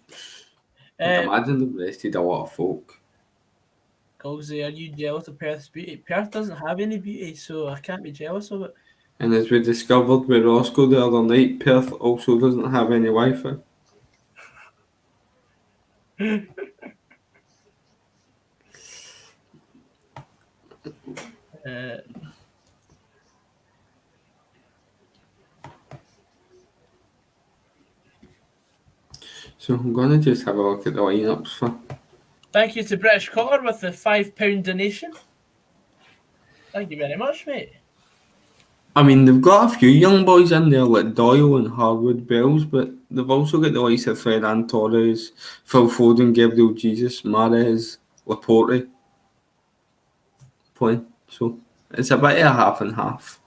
I'd Uh, imagine they've rested a lot of folk. Gogsy, are you jealous of Perth's beauty? Perth doesn't have any beauty, so I can't be jealous of it. And as we discovered with Roscoe the other night, Perth also doesn't have any Wi-Fi. So I'm going to just have a look at the lineups for. Thank you to British Collar with the £5 donation. Thank you very much, mate. I mean, they've got a few young boys in there like Doyle and Harwood Bells, but they've also got the likes of Ferran Torres, Phil Foden, Gabriel Jesus, Mahrez, Laporte playing. So it's a bit of a half and half.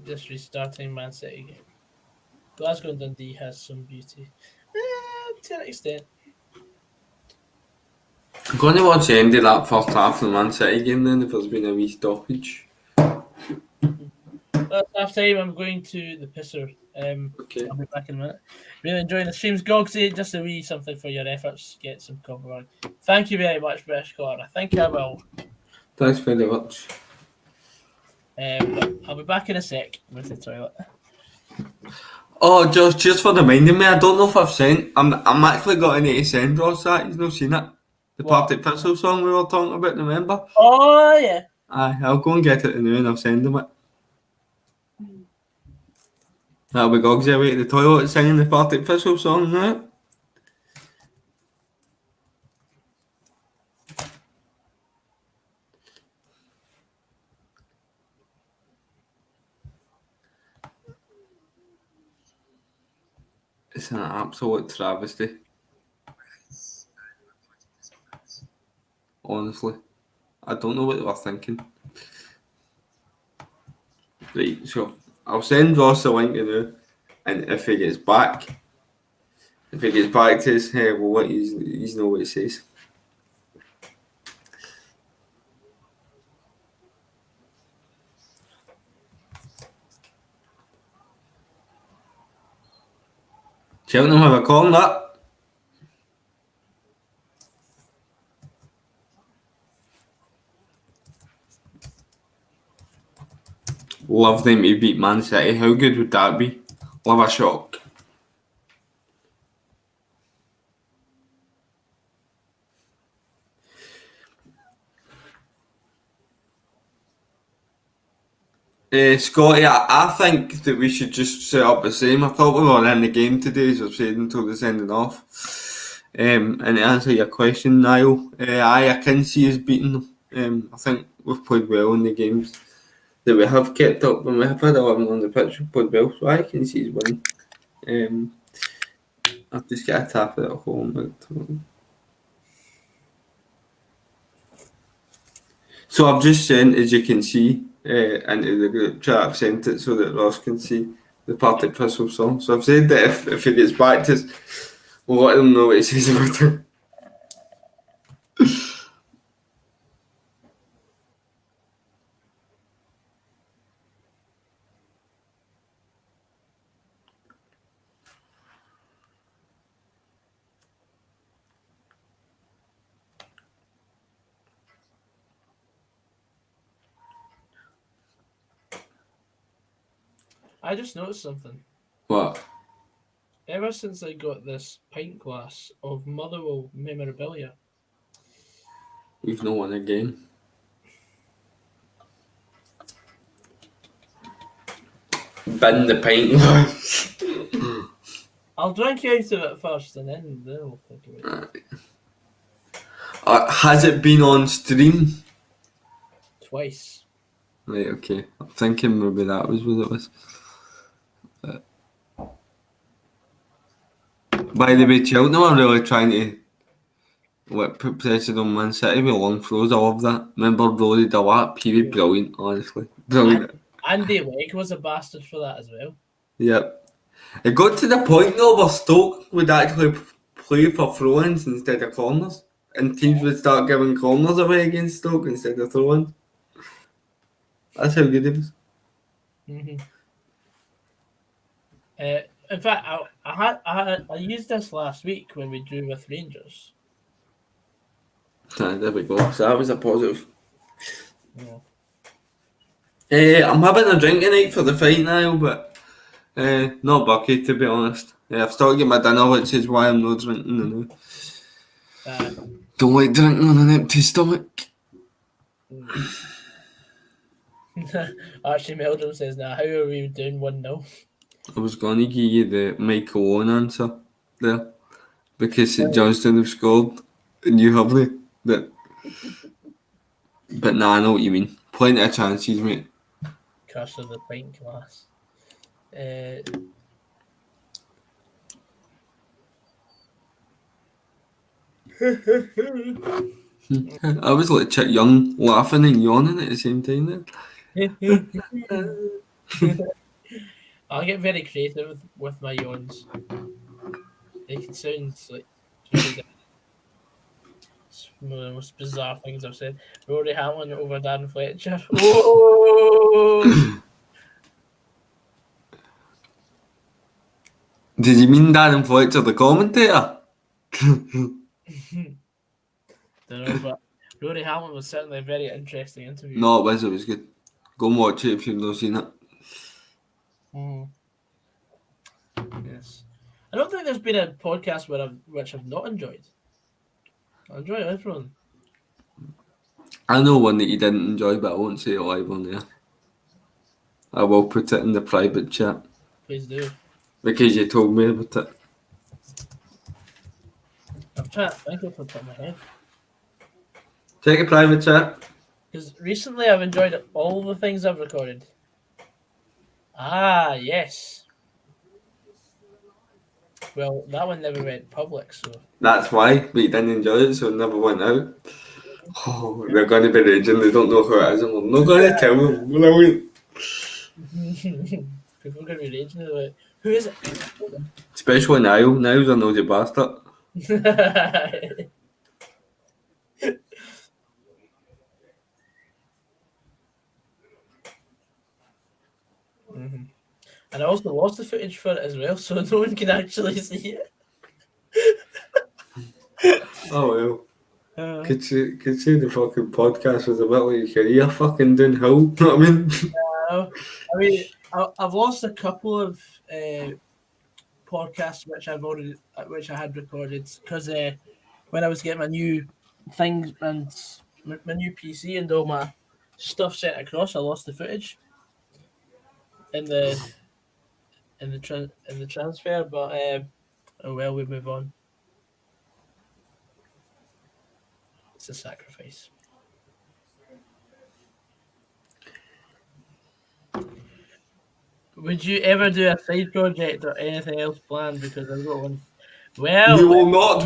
Just restarting Man City game. Glasgow and Dundee has some beauty. To an extent. I'm going to watch the end of that first half of the Man City game then if there's been a wee stoppage. That's half time. I'm going to the pisser. Okay. I'll be back in a minute. Really enjoying the streams, Gogsy. Just a wee something for your efforts. Get some cover. Thank you very much, British Collar. I think I will. Thanks very much. I'll be back in a sec with the toilet. Oh, Josh, cheers for reminding me. I don't know if I've sent. I'm actually got any to send Ross that. He's not seen it. The Partick Thistle song we were talking about, remember? Oh, yeah. Aye, I'll go and get it now and I'll send him it. That'll be Gogsy away at the toilet singing the Partick Thistle song now. It's an absolute travesty. Honestly. I don't know what they were thinking. Right, so I'll send Ross the link now, and if he gets back to us, we'll let you know what he says. Cheltenham have a corner. Love them to beat Man City. How good would that be? Love a shock. Scotty, I think that we should just set up the same. I thought we were in the game today, as I've said, until the sending off. And to answer your question, Niall, I can see us beating them. I think we've played well in the games that we have kept up, and we have had 11 on the pitch. We've played well, so I can see us winning. I've just got to tap it at home. So I've just sent, as you can see, into the group chat. I've sent it so that Ross can see the Partick Thistle song. So I've said that if he gets back to us, we'll let him know what he says about it. I just noticed something. What? Ever since I got this pint glass of Motherwell memorabilia, We've not won a game. Bin the pint glass. I'll drink you out of it first and then we'll think about it. Has it been on stream? Twice. Right, okay. I'm thinking maybe that was what it was. By the way, Cheltenham are really trying to put pressure on Man City with long throws. I love that. Remember Rory Delap? He was brilliant, honestly. Brilliant. Andy Legg was a bastard for that as well. Yep. It got to the point though where Stoke would actually play for throw-ins instead of corners. And teams would start giving corners away against Stoke instead of throw-ins. That's how good he was. In fact, I used this last week when we drew with Rangers. There we go. So that was a positive. Yeah. I'm having a drink tonight for the fight now, but not bucky to be honest. I've still got my dinner, which is why I'm not drinking now. Don't like drinking on an empty stomach. Archie Meldrum says, "Now, how are we doing 1-0?" I was going to give you the Michael Owen answer there because St Johnstone have scored and you haven't. But nah, I know what you mean. Plenty of chances, mate. Curse of the pint glass. I was like Chick Young laughing and yawning at the same time there. I get very creative with my yawns. They can sound like really different. It's one of the most bizarre things I've said. Rory Hamlin over Dan Fletcher. Oh! Did you mean Darren Fletcher, the commentator? Don't know, but Rory Hamlin was certainly a very interesting interview. No, it was good. Go and watch it if you've not seen it. Yes. I don't think there's been a podcast which I've not enjoyed. I enjoy everyone. I know one that you didn't enjoy, but I won't say it live on there. I will put it in the private chat. Please do. Because you told me about it. I'm trying to think of it on my head. Check a private chat. Because recently I've enjoyed all the things I've recorded. Ah, yes. Well, that one never went public, so... That's why, but you didn't enjoy it, so it never went out. Oh, they're going to be raging, they don't know who it is, and we're not going to tell them. People are going to be raging about, who is it? Especially Niall. Niall's a nosy bastard. And I also lost the footage for it as well, so no one can actually see it. Oh well. Could say the fucking podcast was a bit like your career fucking downhill. You know what I mean? I've lost a couple of podcasts which I had recorded because when I was getting my new things and my new PC and all my stuff sent across, I lost the footage in the transfer. But oh well, we move on. It's a sacrifice. Would you ever do a side project or anything else planned? Because I've got one. Well,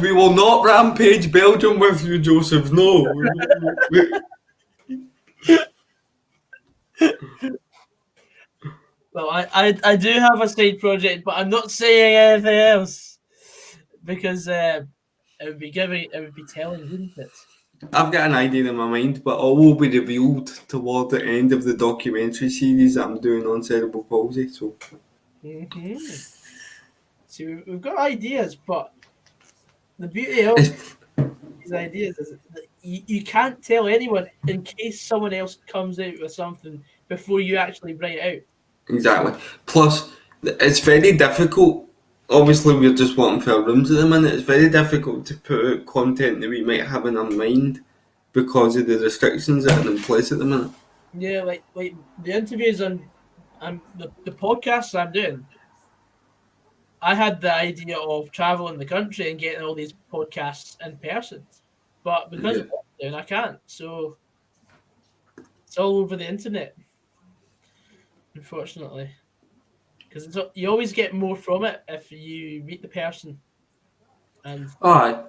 we will not rampage Belgium with you, Joseph. No. Well, I do have a side project, but I'm not saying anything else because it would be telling, wouldn't it? I've got an idea in my mind, but all will be revealed toward the end of the documentary series that I'm doing on cerebral palsy. So, See, we've got ideas, but the beauty of these ideas is that you can't tell anyone in case someone else comes out with something before you actually bring it out. Exactly. Plus, it's very difficult. Obviously, we're just wanting for our rooms at the minute. It's very difficult to put out content that we might have in our mind because of the restrictions that are in place at the minute. Yeah, like the interviews and the podcasts I'm doing. I had the idea of traveling the country and getting all these podcasts in person, but because of lockdown, I can't. So it's all over the internet, unfortunately. Because you always get more from it if you meet the person. And I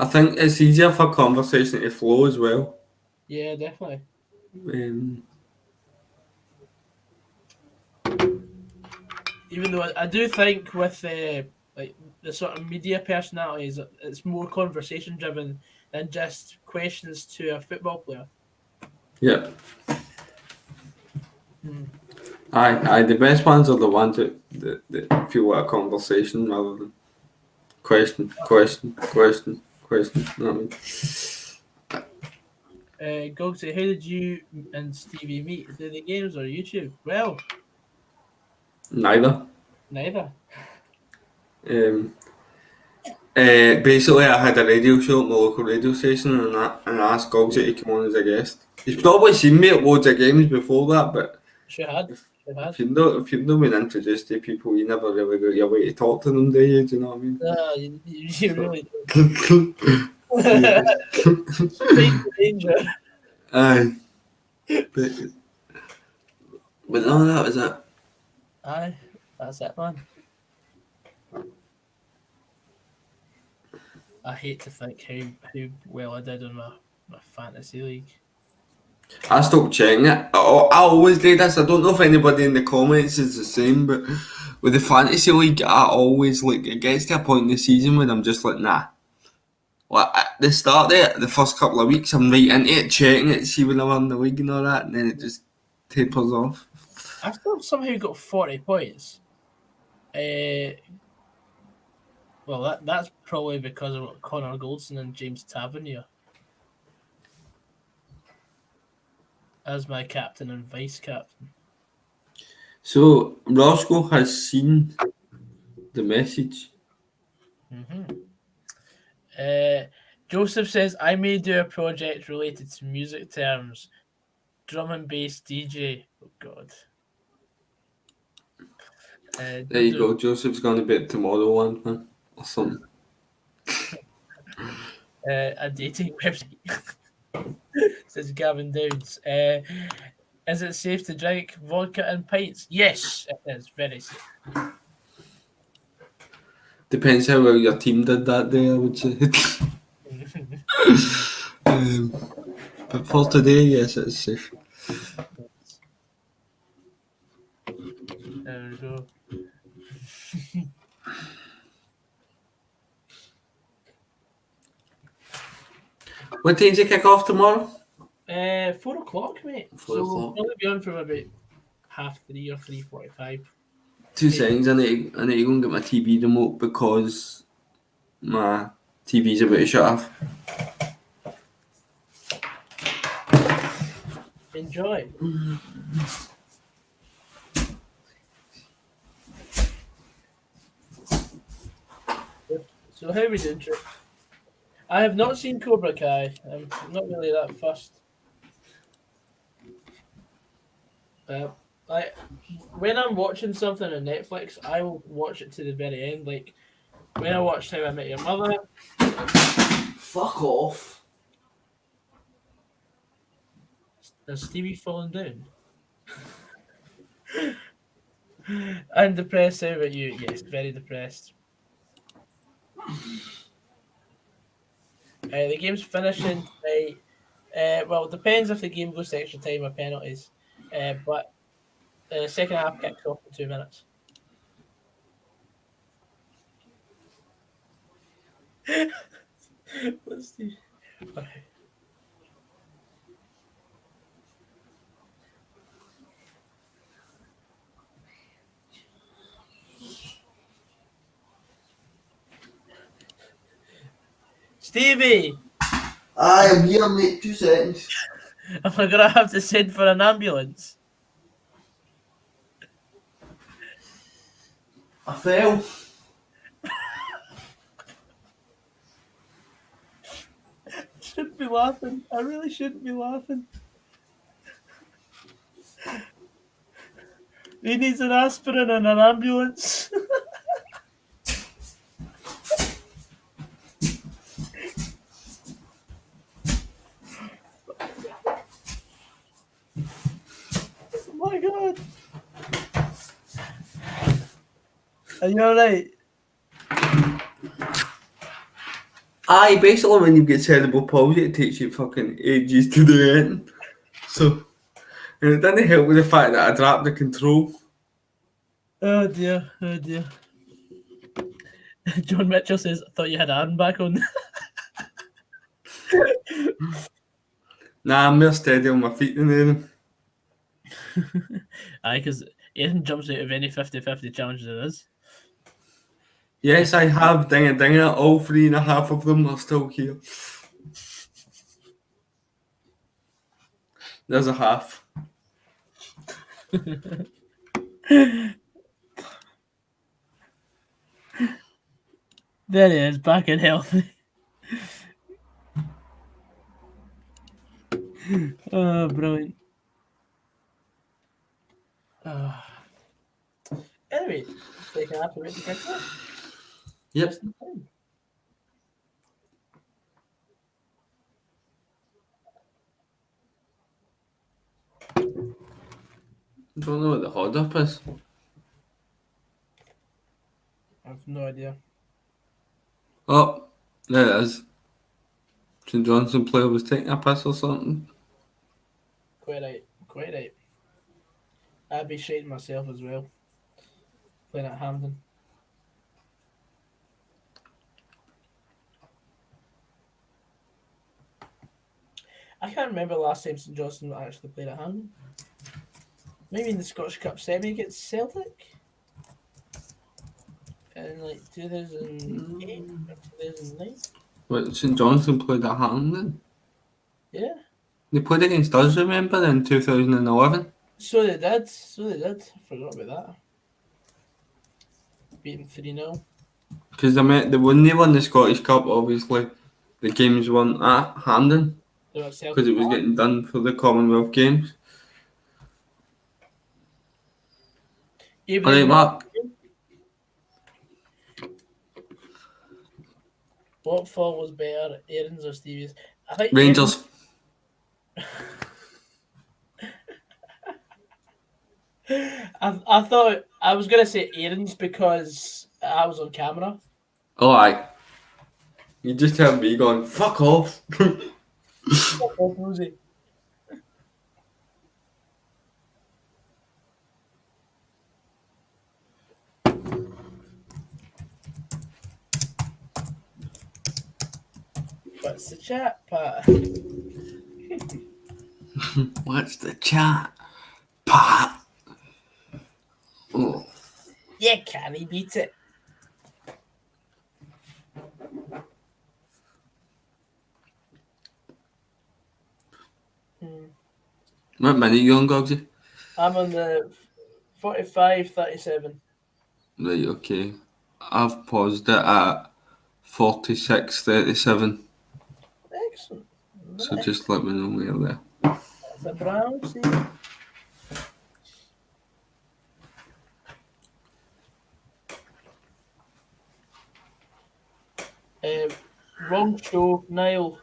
think it's easier for conversation to flow as well. Yeah, definitely. Even though I do think with like the sort of media personalities, it's more conversation driven than just questions to a football player. Yeah. Aye, the best ones are the ones that feel like a conversation rather than question. You know what I mean? Gogsy, how did you and Stevie meet? Through the games or YouTube? Well, Neither. neither. Basically, I had a radio show at my local radio station, and I asked Gogsy to come on as a guest. He's probably seen me at loads of games before that, but She had. if you've not been introduced to people, you never really got your way to talk to them, do you? Do you know what I mean? No, you really Yeah. do. Danger. Aye. But no, that was it. Aye, that's it, man. I hate to think how well I did on my fantasy league. I stopped checking it. I always do this. I don't know if anybody in the comments is the same, but with the fantasy league, I always like it gets to a point in the season when I'm just like, nah. Like at the start there, the first couple of weeks, I'm right into it, checking it, see when I won the league and all that, and then it just tapers off. I still somehow got 40 points. Well, that's probably because of Connor Goldson and James Tavernier as my captain and vice captain. So Roscoe has seen the message. Joseph says, I may do a project related to music terms. Drum and bass DJ. Oh, God. There you go. Joseph's going to be at Tomorrowland, man, or something. A dating website. Says Gavin Downs. Is it safe to drink vodka in pints? Yes, it is. Very safe. Depends how well your team did that day, I would say. But for today, yes, it's safe. There we go. What time's it kick off tomorrow? 4 o'clock, mate. 4 so o'clock. We'll be on from about 3:30 or 3:45. 2 seconds, I need to go and get my TV remote because my TV's about to shut off. Enjoy. So how are we doing, Trick? I have not seen Cobra Kai. I'm not really that fussed. When I'm watching something on Netflix, I will watch it to the very end. Like when I watched How I Met Your Mother. Fuck off. Is Stevie falling down? I'm depressed. How about you? Yes, very depressed. The game's finishing tonight. Well, it depends if the game goes to extra time or penalties. But the second half kicks off in 2 minutes. Let's see. Okay. Stevie! I am here, mate. 2 seconds. Am I gonna have to send for an ambulance? I fell. Shouldn't be laughing. I really shouldn't be laughing. He needs an aspirin and an ambulance. Oh my God. Are you alright? Aye, basically when you get cerebral palsy, it takes you fucking ages to do it. So, and it didn't help with the fact that I dropped the control. Oh dear, oh dear. John Mitchell says, I thought you had Aaron back on. Nah, I'm more steady on my feet than anything. Aye, because Aidan jumps out of any 50-50 challenge there is. Yes, I have. Ding it, ding it. All 3.5 of them are still here. There's a half. There he is, back and healthy. Oh, brilliant. Anyway, taking a minute to kick off. Yep. Just in time. Don't know what the hold up is. I've no idea. Oh, there it is. St Johnstone player was taking a piss or something. Quite right. I'd be shitting myself as well. Playing at Hampden. I can't remember the last time St Johnstone actually played at Hampden. Maybe in the Scottish Cup semi against Celtic in like 2008 or 2009. But St Johnstone played at Hampden. Yeah. They played against us, remember, in 2011. So they did. I forgot about that. Beating 3-0. Because when they won the Scottish Cup, obviously, the games weren't at Hampden. Because it was getting done for the Commonwealth Games. Alright, Mark. What fall was better, Aaron's or Stevie's? I think Rangers. I thought I was gonna say Aaron's because I was on camera. Oh, aye. You just have me going, fuck off. Fuck off, Rosie. What's the chat, Pat? What's the chat, Pat? Oh. Yeah, can he beat it? What minute you on, Gogsy? I'm on the 45:37. Right, okay. I've paused it at 46:37. Excellent. So just let me know where there. That's a brown see. Wrong show, Niall.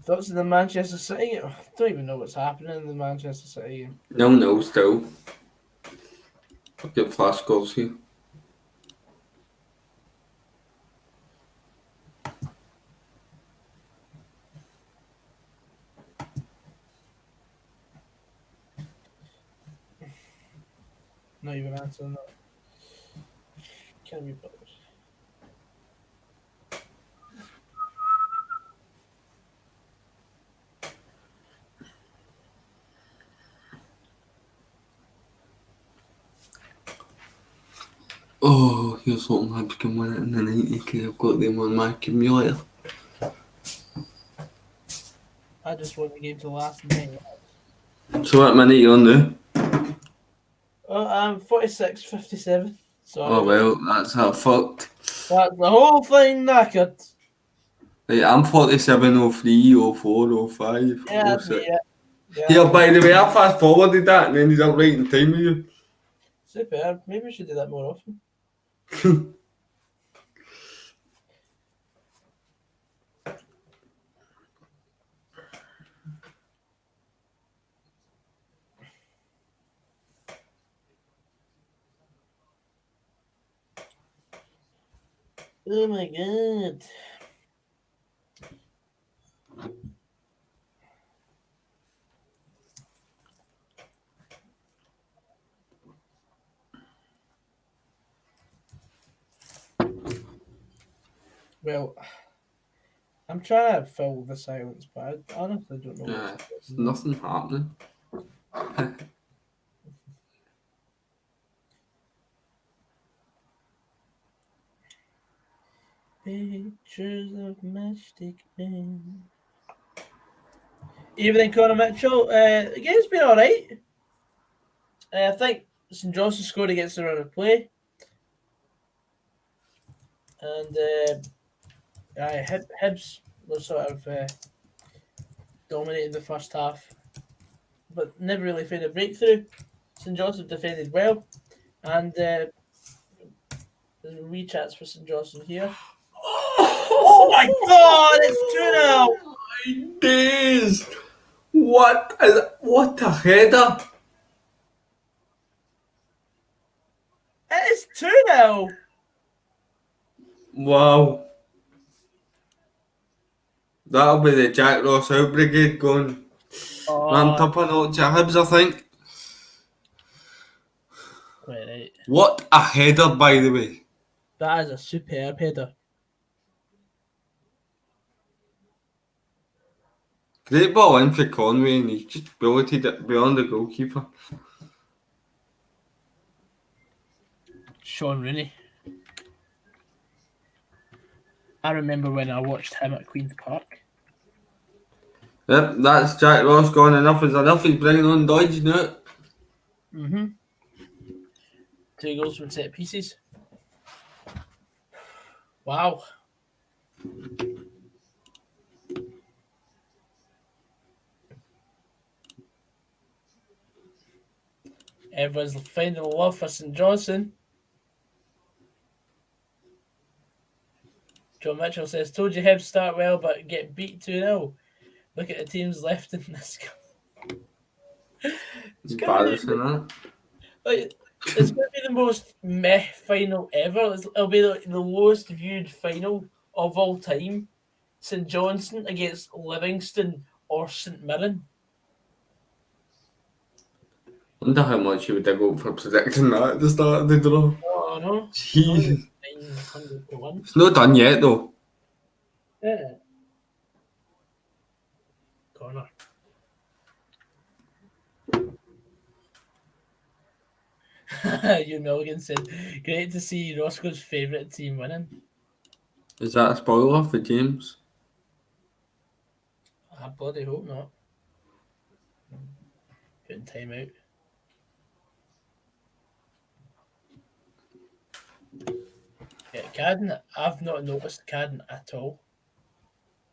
Thoughts of the Manchester City game? I don't even know what's happening in the Manchester City game. No, still. I've got flash scores here. Not even answering that. Can be bothered. Oh, here's something Hibs can win it in the 90k. I've got them on my accumulator. I just want the game to last minute. So what minute you on now? Oh, I'm 46:57. Sorry. Oh well, that's how fucked. That's the whole thing knackered. Right, I'm 47:03, 04, 05, Yeah, 06. yeah. Here, by the way, I fast forwarded that and ended up right in time with you. Superb. Maybe we should do that more often. Oh my god. Well, I'm trying to fill the silence, but I honestly don't know. Yeah, there's nothing happening. Pictures of matchstick men. Evening, Conor Mitchell. The game's been all right. I think St Johnstone scored against the run of play, and Hibs was sort of dominating the first half, but never really found a breakthrough. St Johnstone defended well, and there's wee chats for St Johnstone here. Oh my God! It's 2-0. My days! What a header! It is 2-0. Wow. That'll be the Jack Ross out brigade going ramped up a notch at Hibs, I think. Right. What a header, by the way. That is a superb header. Great ball in for Conway, and he's just belted it beyond the goalkeeper. Sean Rooney. I remember when I watched him at Queen's Park. Yep, that's Jack Ross gone. Enough is enough. He's bringing on Dodge now. 2 goals from set pieces. Wow. Everyone's finding love for St Johnstone. John Mitchell says, told you Hibs start well but get beat 2-0. Look at the teams left in this. It's embarrassing, that. Like, it's going to be the most meh final ever. It'll be the lowest viewed final of all time. St Johnstone against Livingston or St Mirren. I wonder how much you would dig up for predicting that at the start of the draw. Oh, no. Jeez. 900 to 1. It's not done yet, though. Yeah. Corner. Hugh Milligan said, great to see Roscoe's favourite team winning. Is that a spoiler for James? I bloody hope not. Putting time out. Yeah, Cadden, I've not noticed Cadden at all.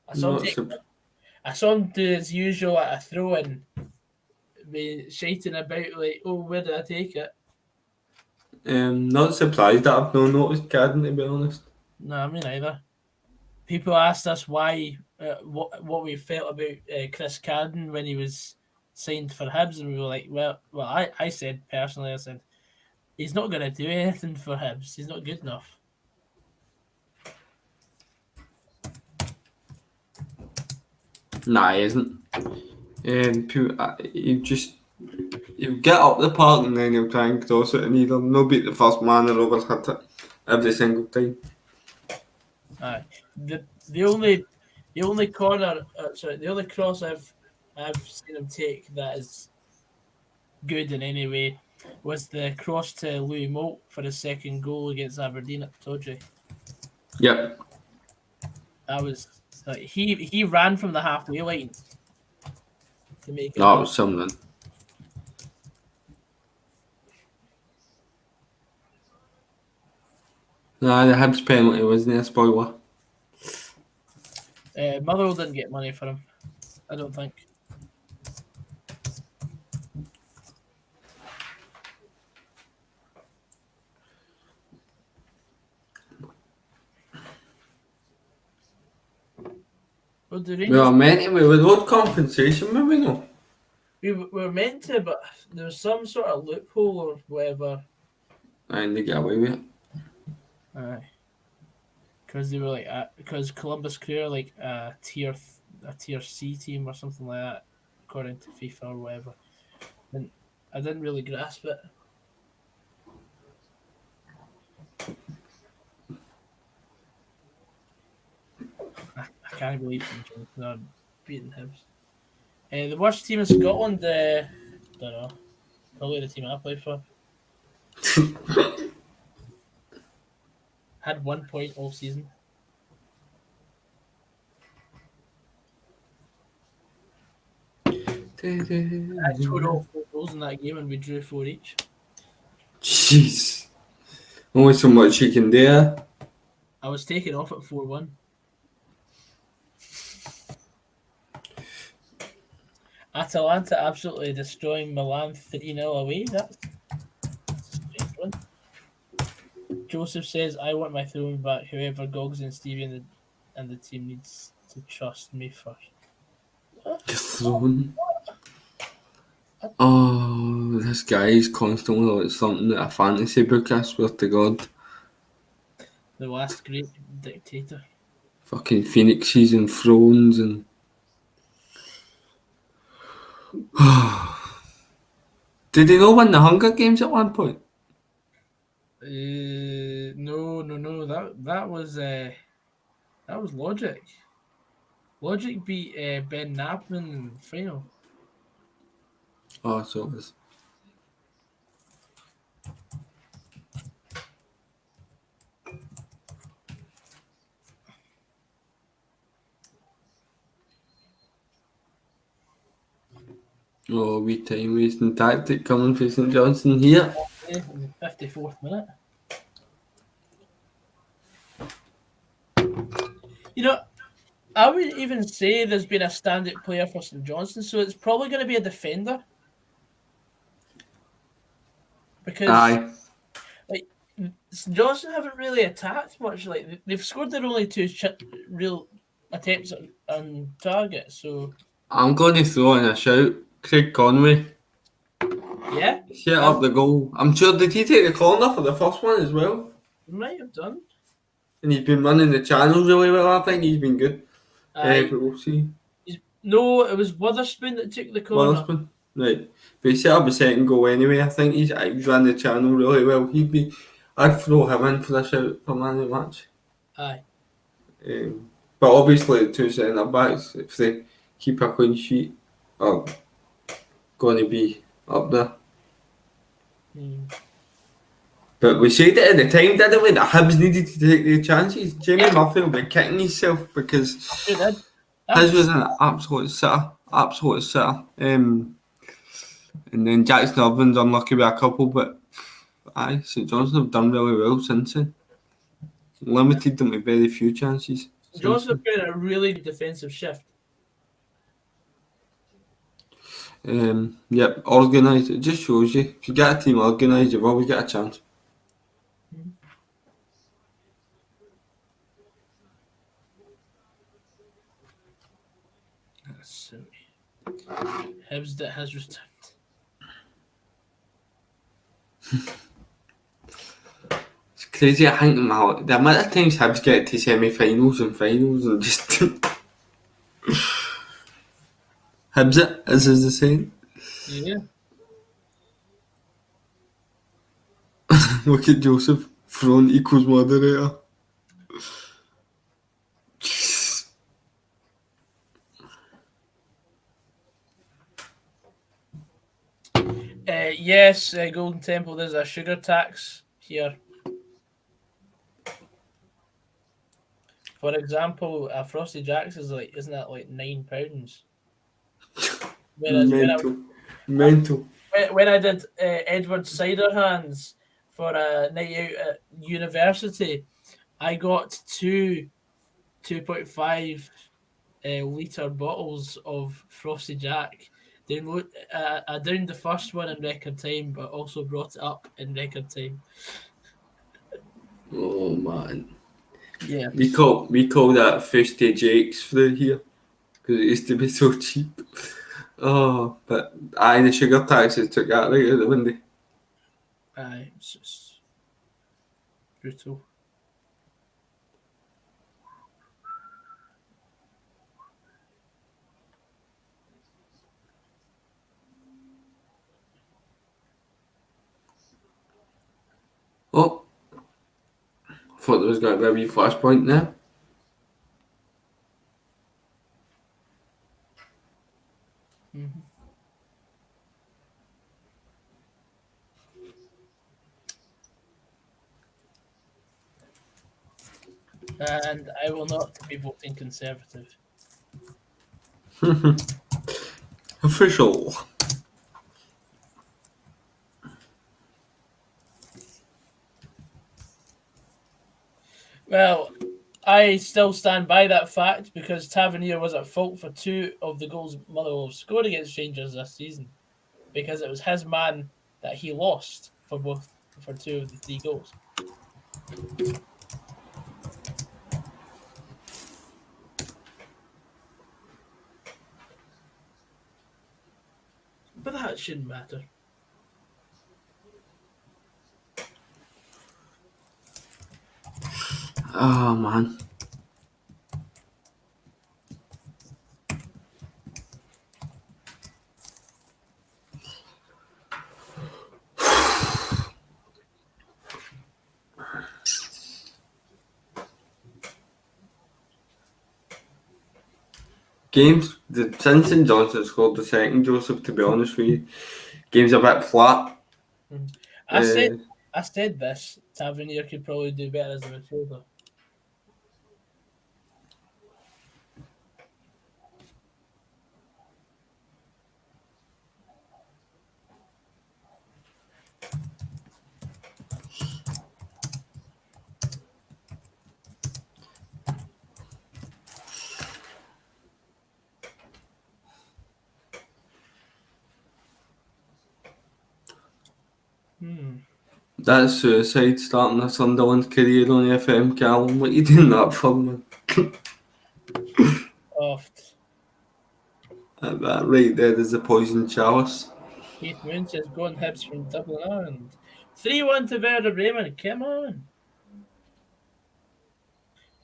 I saw him do his usual at a throw in, be shiting about like, oh, where did I take it? Not surprised that I've not noticed Cadden, to be honest. No, me neither. People asked us why, what we felt about Chris Cadden when he was signed for Hibs, and we were like, well, I said personally, I said, he's not going to do anything for Hibs. He's not good enough. Nah, he isn't. He'll get up the park and then he'll try and cross it, and he'll no beat the first man or overhit it every single time. Aye. The only corner, the only cross I've seen him take that is good in any way was the cross to Louis Moult for his second goal against Aberdeen at Tawdry. Yep. That was like he ran from the halfway line to make it. That was something. Nah, the Hibs penalty wasn't a spoiler. Motherwell didn't get money for him, I don't think. Well, We were meant to, we were owed compensation, maybe no? We were meant to, but there was some sort of loophole or whatever. And they get away with it. Aye. Because they were like, because Columbus Crew are like a tier C team or something like that, according to FIFA or whatever. And I didn't really grasp it. I can't believe St Johnstone are beating Hibs. The worst team in Scotland, don't know. Probably the team I played for. Had 1 point all season. I scored all 4 goals in that game and we drew 4 each. Jeez. Only so much you can do. I was taken off at 4-1. Atalanta absolutely destroying Milan 3-0 away. That's a strange one. Joseph says, I want my throne back. Whoever Goggs and Stevie and the team needs to trust me first. Your throne. Oh, this guy is constantly like something at a fantasy book, I swear to God. The last great dictator. Fucking phoenixes and thrones and... Did he not win the Hunger Games at one point? No. That was Logic. Logic beat Ben Knappman in the final. Oh, so it was. Oh, wee time wasting tactic coming for St Johnstone here. In the 54th minute. You know, I would even say there's been a standout player for St Johnstone, so it's probably going to be a defender. Because Aye. like St Johnstone haven't really attacked much. Like they've scored their only 2 real attempts on target. So I'm going to throw in a shout. Craig Conway. yeah, Set up the goal. I'm sure, did he take the corner for the first one as well? might have done. And he's been running the channel really well. I think he's been good. Aye. But we'll see. No, it was Witherspoon that took the corner. Witherspoon. Right. But he set up a second goal anyway. I think he's ran the channel really well. I'd throw him in for a shout for man of the match. Aye. But obviously the 2 centre backs, if they keep a clean sheet, are going to be up there. But we said it at the time, didn't we, that Hibs needed to take their chances. Jamie Murphy will be kicking himself because his was an absolute sitter. And then Jackson Irvin's unlucky with a couple, but aye, St Johnstone have done really well since then. Limited them to very few chances. St Johnstone have played a really good defensive shift. Yep, organised. It just shows you, if you get a team organised, you've always got a chance. So, Hibs that has returned. It's crazy, I think the amount of times Hibs get to semi-finals and finals and just... Hibs it, as is the saying. Yeah. Look at Joseph, front equals moderator. Yes, Golden Temple, there's a sugar tax here. For example, a Frosty Jacks is like, isn't that like £9? Whereas Mental. when I did Edward Cider Hands for a night out at university, I got 2.5 litre bottles of Frosty Jack. I downed the first one in record time, but also brought it up in record time. Oh man. Yeah. We call that Frosty Jakes through here because it used to be so cheap. Oh, but aye, the sugar taxes took that right out of the window. Aye, it's just brutal. Oh, I thought there was going to be a wee flashpoint there. And I will not be voting Conservative. Official. Well, I still stand by that fact because Tavernier was at fault for 2 of the goals Motherwell have scored against Rangers this season, because it was his man that he lost for 2 of the 3 goals. But that shouldn't matter. Oh man. Games, since St Johnstone scored the second, Joseph, to be honest with you, game's a bit flat. I said this, Tavernier could probably do better as a midfielder. That's suicide, starting a Sunderland career on FM, Callum. What are you doing that for, man? Oft. That right there is the poison chalice. Keith Moon says, go on Hibs from Dublin, Ireland. 3-1 to Werder Bremen. Come on.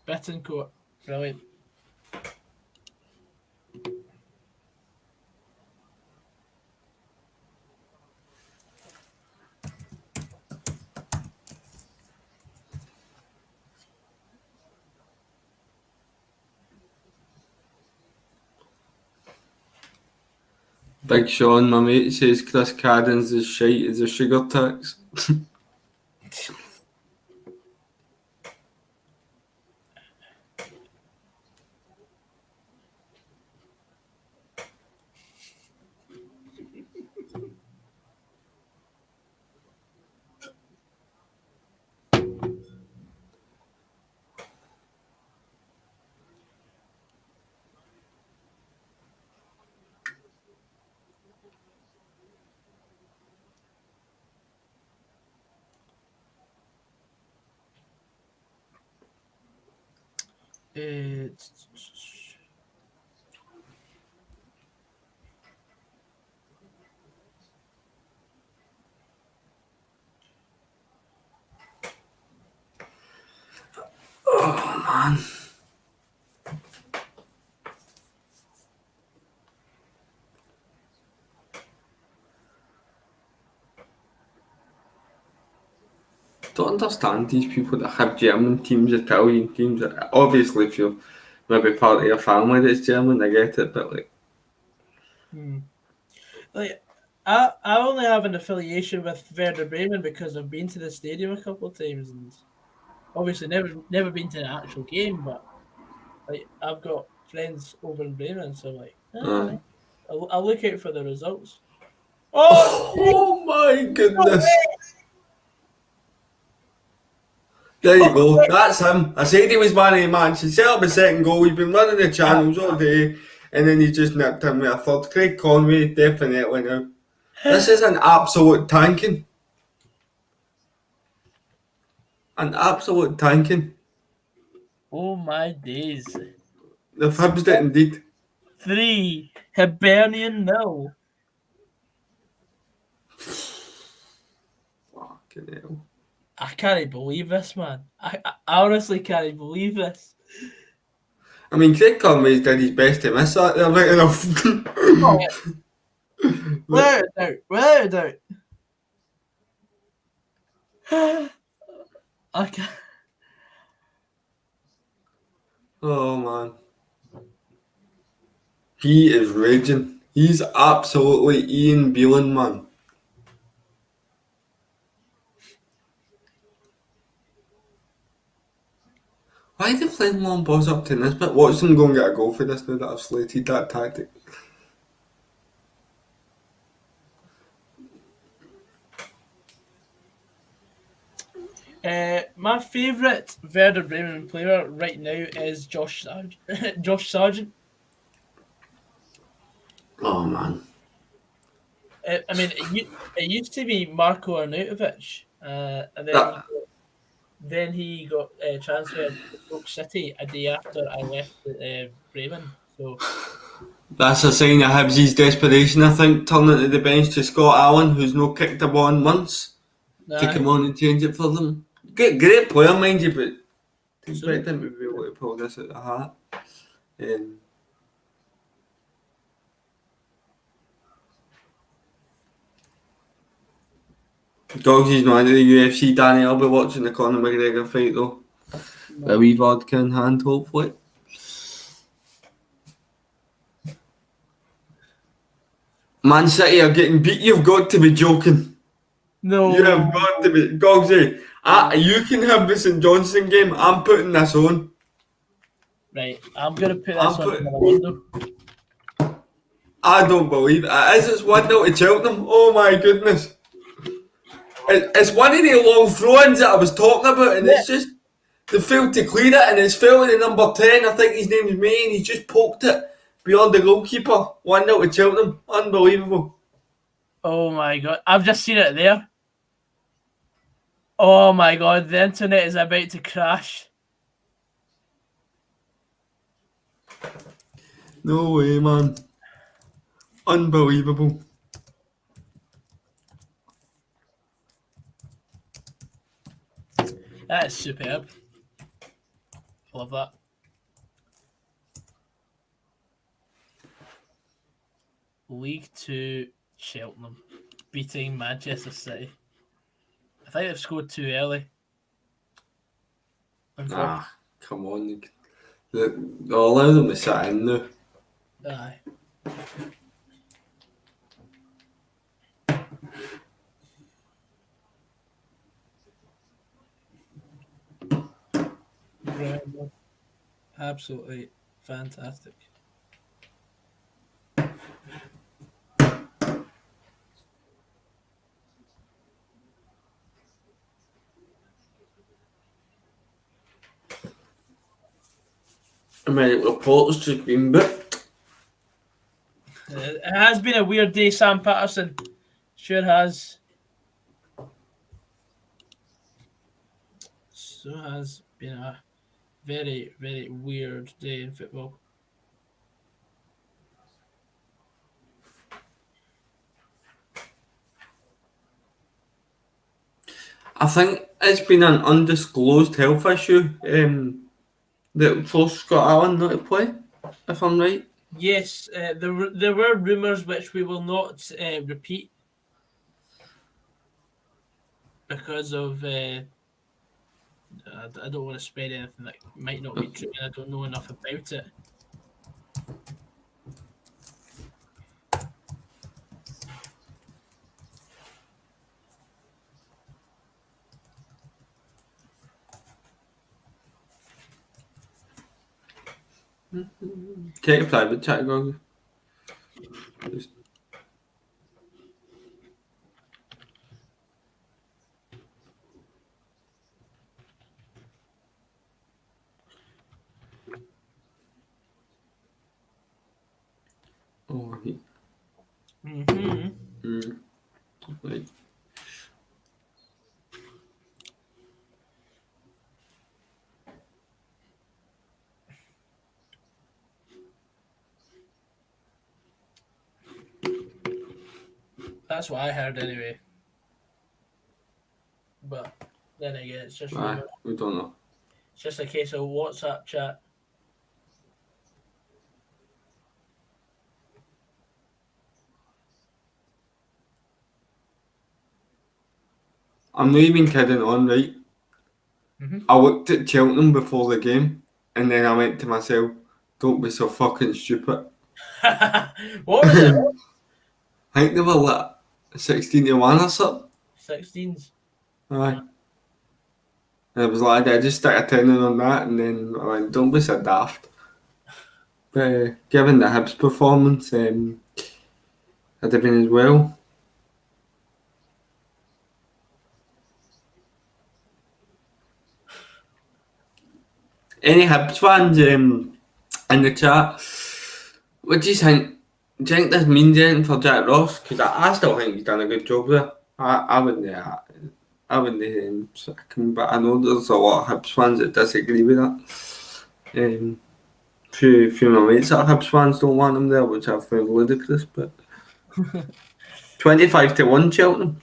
Bittencourt. Brilliant. Big Sean, my mate, says Chris Cadden's as shite as a sugar tax. Oh, man. Don't understand these people that have German teams, Italian teams. Obviously, if you're maybe part of your family that's German, I get it, but like. Like, I only have an affiliation with Werder Bremen because I've been to the stadium a couple of times, and obviously never been to an actual game, but like I've got friends over in Bremen, so like I'll look out for the results. Oh my goodness! There you go. That's him. I said he was man of the match. He set up a second goal. He's been running the channels all day, and then he just nipped him with a third. Craig Conway, definitely now. This is an absolute tanking. An absolute tanking. Oh my days. The Fibs it indeed. 3, Hibernian 0. Fucking hell. I can't believe this, man. I honestly can't believe this. I mean, Craig Conway did his best to miss that there, right enough. Oh, yeah. Without a doubt. I can't. Oh, man. He is raging. He's absolutely Ian Beelan, man. Why are they playing long balls up to this bit? Watch them go and get a goal for this now that I've slated that tactic. My favourite Werder Bremen player right now is Josh Sargent. Oh man. I mean, it used to be Marko Arnautovic, and then he got transferred to Stoke City a day after I left Bremen. So That's a sign of Hibs' desperation, I think, turning to the bench to Scott Allen, who's no kicked a ball once, to come on and change it for them. Great player, mind you, but to expect him to be able to pull this out of the hat. Gogsy's man of the UFC, Danny. I'll be watching the Conor McGregor fight though. A wee vodka in hand, hopefully. Man City are getting beat. You've got to be joking. No, You have got to be. Gogsy, you can have the St Johnstone game. I'm putting this on. Right, I'm going to put this on the window. I don't believe it. It's 1-0 to Cheltenham. Oh my goodness. It's one of the long throw-ins that I was talking about, and it's just they failed to clear it, and it's fell to number 10. I think his name's May, and he's just poked it beyond the goalkeeper. 1-0 to Cheltenham. Unbelievable. Oh my god, I've just seen it there. Oh my god, the internet is about to crash. No way, man. Unbelievable. That is superb. Love that. League 2 Cheltenham beating Manchester City. I think they've scored too early. Come on. I'll allow them to sit in now. Aye. Absolutely fantastic. American reporters just been booked. It has been a weird day, Sam Patterson. Sure has. So has been a very, very weird day in football. I think it's been an undisclosed health issue that forced Scott Allen not to play, if I'm right. Yes, there were rumours which we will not repeat because of I don't want to spread anything that might not be true, and I don't know enough about it. Take a private chat, Gog. Oh, he. Right. That's what I heard anyway. But then again, it's just we don't know. It's just a case of WhatsApp chat. I'm not even kidding on, right? I looked at Cheltenham before the game, and then I went to myself, don't be so fucking stupid. What was it? I think they were like 16-1 or something. 16s. Aye. And it was like, I just stick a tenner on that, and then I went, don't be so daft. But given the Hibs performance, I'd have been as well. Any Hibs fans in the chat, what do you think? Do you think this means anything for Jack Ross? Because I still think he's done a good job there. I wouldn't sack him, but I know there's a lot of Hibs fans that disagree with that. Few of my mates that are Hibs fans don't want him there, which I find ludicrous, but 25-1 Cheltenham.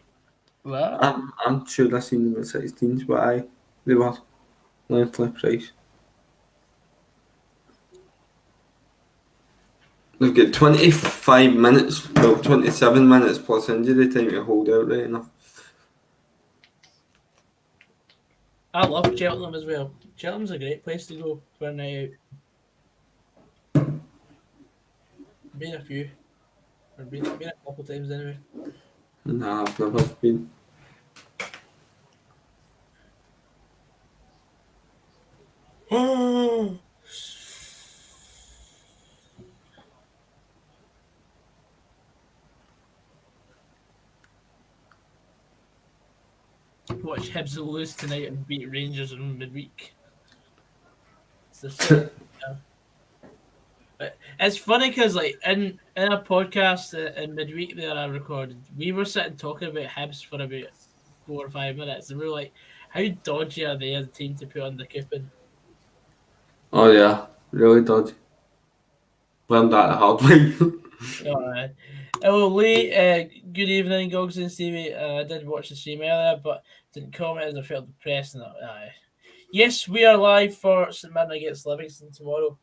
Wow. I'm sure I've seen them at 16s, but they were lengthy price. They've got 25 minutes, 27 minutes plus injury time to hold out right enough. I love Cheltenham as well. Cheltenham's a great place to go for a night out. Been a few. Or been a couple times anyway. Nah, I've never been. Watch Hibs lose tonight and beat Rangers in midweek. It's the same. But it's funny because like in a podcast in midweek that I recorded, we were sitting talking about Hibs for about 4 or 5 minutes, and we were like, "How dodgy are they as a team to put on the coupon?" Oh yeah, really dodgy. Learned that the hard way. Alright. Hello Lee, good evening, Gogs and Stevie. I did watch the stream earlier, but didn't comment as I felt depressed. Yes, we are live for St Mirren against Livingston tomorrow.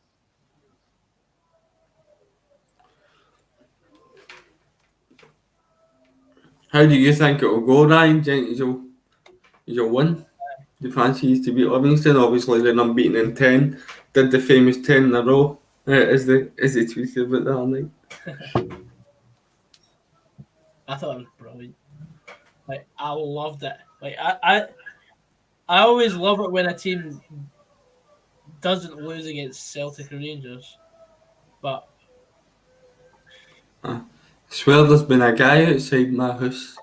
How do you think it'll go, Ryan? Do you think you'll win? Do you fancy to beat Livingston? Obviously, they're unbeaten in 10. Did the famous 10 in a row, as they tweeted about that night. I thought it was brilliant. Like, I loved it. Like, I always love it when a team doesn't lose against Celtic or Rangers, but I swear there's been a guy outside my house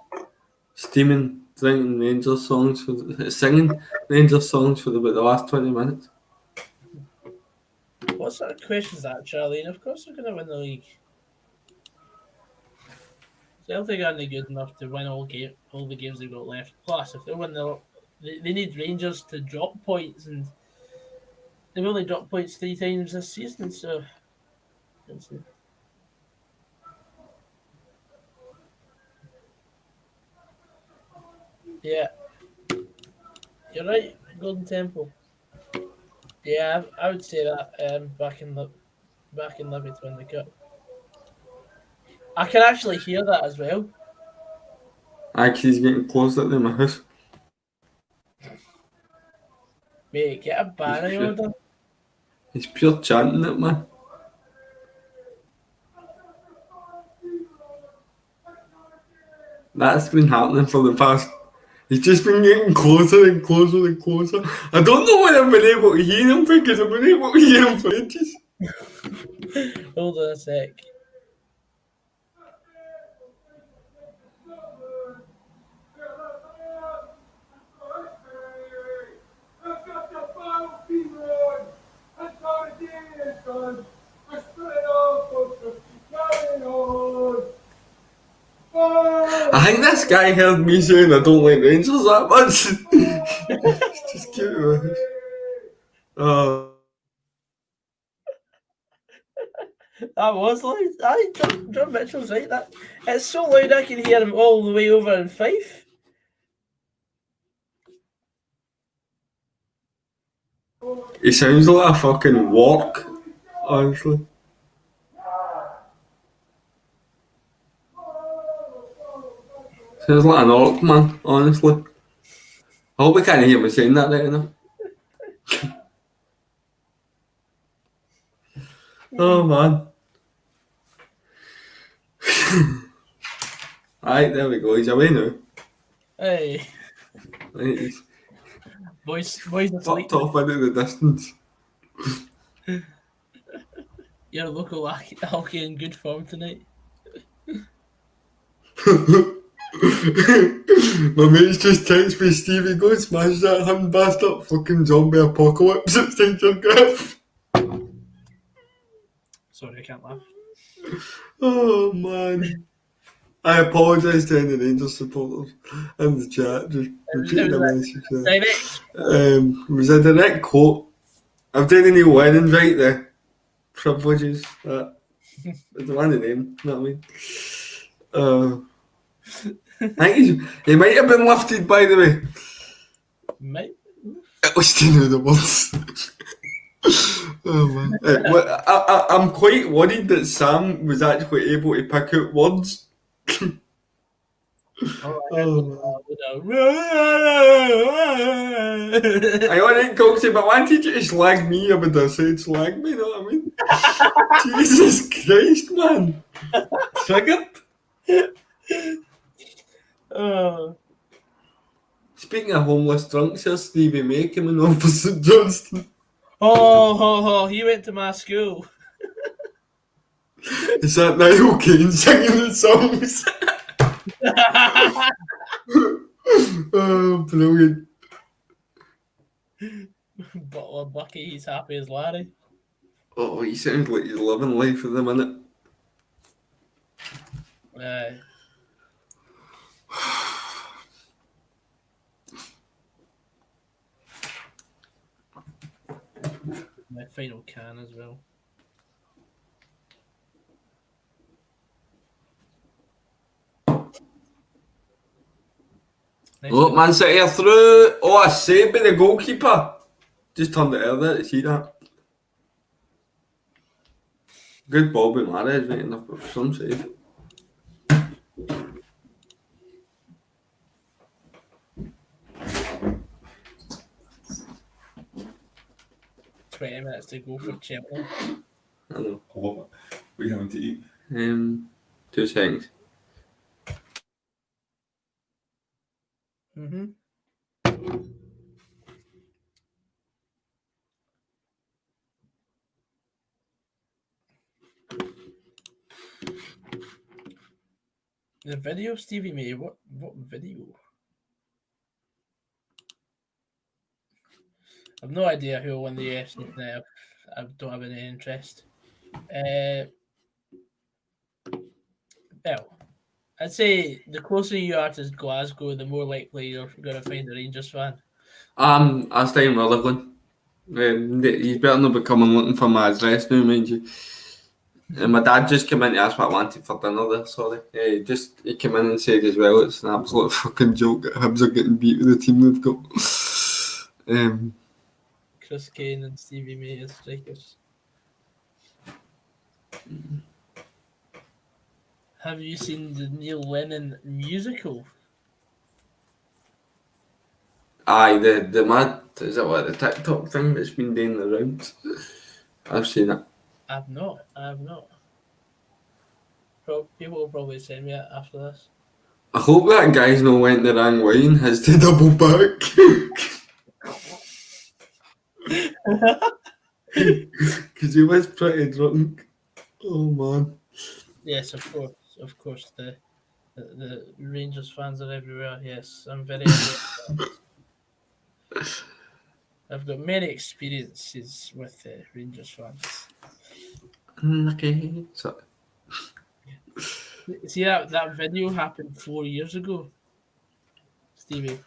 steaming, singing Rangers songs for about the last 20 minutes. what sort of question is that, Charlie? And of course they're going to win the league. Celtic aren't good enough to win all the games they've got left. Plus, if they win they need Rangers to drop points, and they've only dropped points 3 times this season, so yeah, you're right. Golden Temple. Yeah, I would say that back in Livy to win the cup. I can actually hear that as well. Actually, he's getting closer to my house. Mate, get a banner order. He's pure chanting it, man. That's been happening for the past. He's just been getting closer and closer and closer. I don't know when I've been able to hear him because I've been able to hear him for ages. Hold on a sec. I think this guy heard me saying I don't like Rangers that much. Just keep it. That was loud. John Mitchell's right. That it's so loud I can hear him all the way over in Fife. He sounds like a fucking walk, honestly. Sounds like an orc, man, honestly. I hope we can't hear me saying that right enough. Oh, man. Alright, there we go. He's away now. Hey. Right, Boys asleep. Fucked off into the distance. Your local hockey in good form tonight. My mate's just texted me, Stevie, go and smash that hand bastard. Fucking zombie apocalypse outside your grave. Sorry, I can't laugh. Oh man. I apologise to any Rangers supporters in the chat. Just repeating the message there. Direct. It was a direct quote. I've done Neil Lennon right there. Privileges. That. It's one of them, you know what I mean? I think he might have been lifted, by the way. Might. At least he knew the words. Oh man. I'm quite worried that Sam was actually able to pick out words. I wanted Coxie, but I wanted you to slag me, I would have said slag me, you know what I mean? Jesus Christ, man. Triggered. Speaking of homeless drunks, here's Stevie May coming off for St Johnstone. He went to my school. Is that Niall Kane singing the songs? Oh, brilliant. Butler Bucky, he's happy as Larry. Oh, he sounds like he's living life at the minute. My final can as well. Nice. Look, Man City are through. Oh, a save by the goalkeeper. Just turned it earlier to see that. Good ball by Mahrez, right enough, but some save. Minutes to go for Chelsea. I know. What are you having to eat? 2 seconds. The video, Stevie May. What video? I've no idea who will win the UFC tonight. I don't have any interest. Well, I'd say the closer you are to Glasgow, the more likely you're going to find a Rangers fan. I stay in Rutherglen. He's better not be coming looking for my address now, mind you. My dad just came in to ask what I wanted for dinner there, sorry. He came in and said as well, it's an absolute fucking joke that Hibs are getting beat with the team they've got. Chris Kane and Stevie May as strikers. Have you seen the Neil Lennon musical? Aye, the mad, is that what, the TikTok thing that's been doing the rounds? I've seen it. I have not. People will probably send me it after this. I hope that guy's not went the wrong way and has to double back. Because he was pretty drunk. Oh man. Yes, of course. The Rangers fans are everywhere. Yes, I'm very aware. I've got many experiences with Rangers fans. Okay. So. See that video happened 4 years ago, Stevie.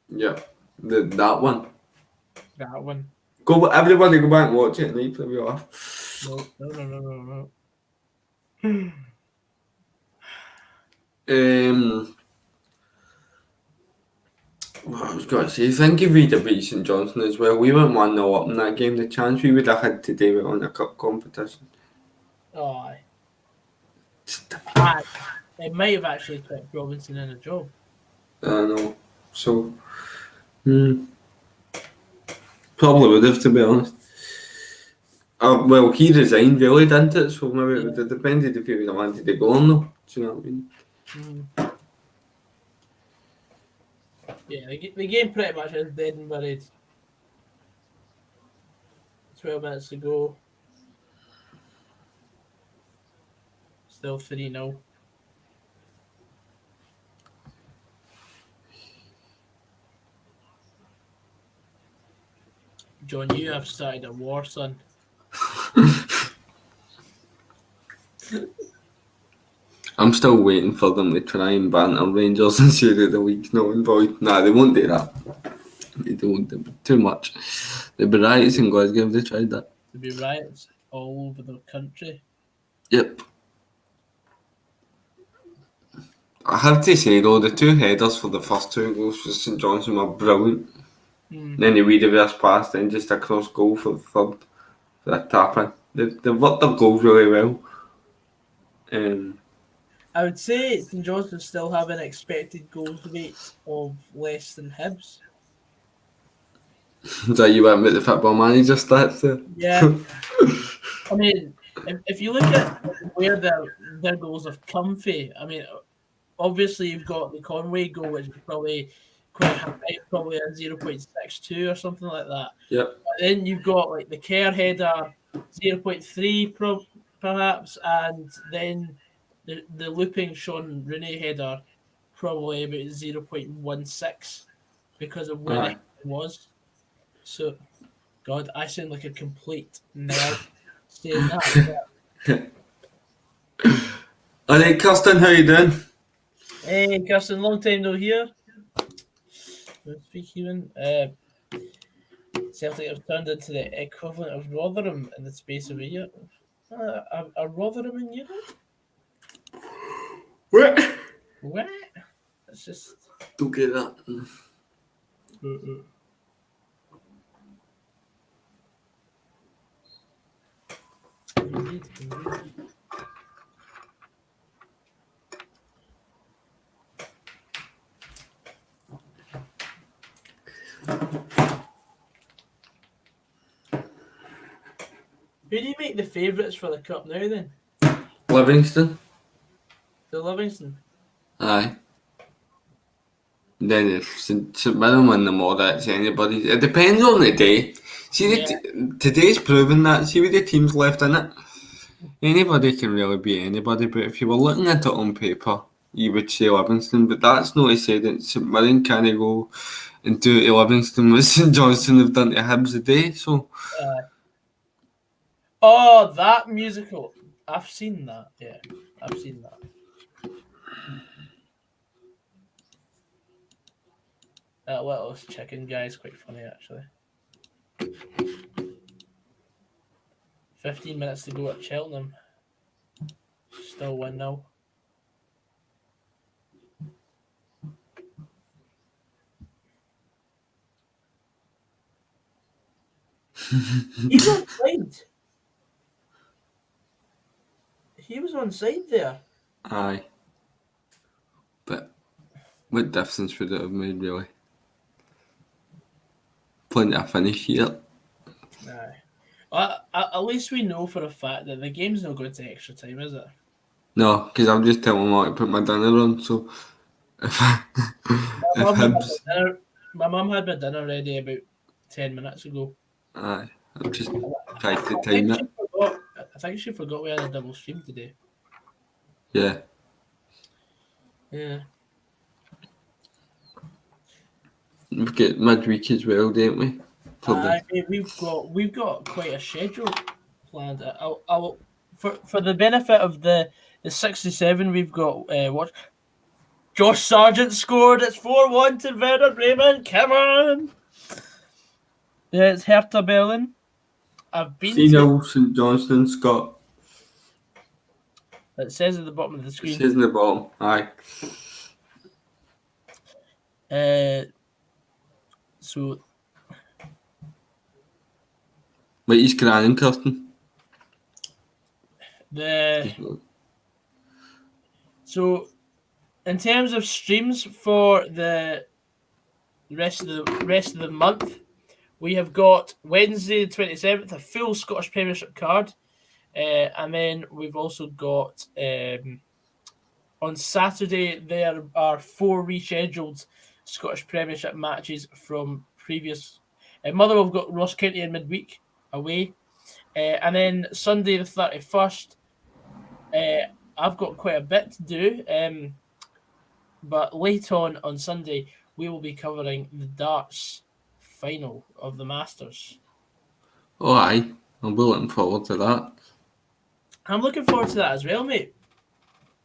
Yeah, that one. That one. Everybody go back and watch it and leave if you are. No. Well, I was going to say, thank you, Reader beat St Johnstone as well. We went 1-0 up in that game. The chance we would have had today on a cup competition. Oh, aye. It might have actually kept Robinson in a job. I know. So, probably would have, to be honest. Well, he resigned really, didn't it? So maybe it would have depended if he would have wanted to go on, though. Do you know what I mean? Yeah, the game pretty much is dead and buried. 12 minutes to go. Still 3-0. John, you have started a war, son. I'm still waiting for them to try and banter Rangers and say that the league's not involved. Nah, they won't do that. They don't do too much. There'll be riots in Glasgow if they tried that. There'll be riots all over the country. Yep. I have to say though, the two headers for the first two goals for St Johnstone were brilliant. Then the wee reverse pass, then just a cross goal for the third, for a tap in. They've worked their goals really well. I would say St Johnstone still have an expected goals rate of less than Hibs. Is that you went with the football manager stats there? Yeah. I mean, if you look at where their goals have come from, I mean, obviously you've got the Conway goal, which is probably quite high, probably a 0.62 or something like that. Yep. But then you've got like the Kerr header, 0.3 perhaps, and then the looping Sean Rooney header, probably about 0.16 because of where it was. So, God, I sound like a complete nerd saying that. All right, Kirsten, how you doing? Hey, Kirsten, long time no here. Celtic have turned into the equivalent of Rotherham in the space of a year. Are Rotherham in Europe? What? It's just... Don't get that. Indeed. Who do you make the favourites for the cup now then? Livingston? The Livingston? Aye. Then if St Mirren win them all, that's anybody. It depends on the day. See, today's proven that. See with the teams left in it, anybody can really beat anybody. But if you were looking at it on paper, you would say Livingston. But that's not to say that St Mirren can't go and do it to Livingston what St Johnstone have done to Hibs today. So. Oh, that musical. I've seen that. Yeah, I've seen that. That little chicken guy is quite funny, actually. 15 minutes to go at Cheltenham. Still 1-0. He's onside. He was onside there. Aye. But what difference would it have made, really? Plenty of finish here. Aye. At least we know for a fact that the game's not going to extra time, is it? No, because I'm just telling Mark to put my dinner on, so My mum had my dinner ready about 10 minutes ago. Aye, I'm just trying to time it. I think she forgot we had a double stream today. Yeah. Yeah. We've got midweek as well, don't we? We've got quite a schedule planned. For the benefit of the 67, we've got what? Josh Sargent scored. It's 4-1 to Werder Bremen. Come on. Yeah, it's Hertha Berlin. I've been. 3-0 St Johnstone, Scott. It says at the bottom of the screen. It says in the bottom. Aye. So. What is crying, Kirsten? So, in terms of streams for the rest of the month, we have got Wednesday the 27th, a full Scottish Premiership card, and then we've also got on Saturday there are 4 rescheduled Scottish Premiership matches from previous. Motherwell have got Ross County in midweek away. And then Sunday the 31st, I've got quite a bit to do. But late on Sunday, we will be covering the darts final of the Masters. Oh, aye. I'll be looking forward to that. I'm looking forward to that as well, mate.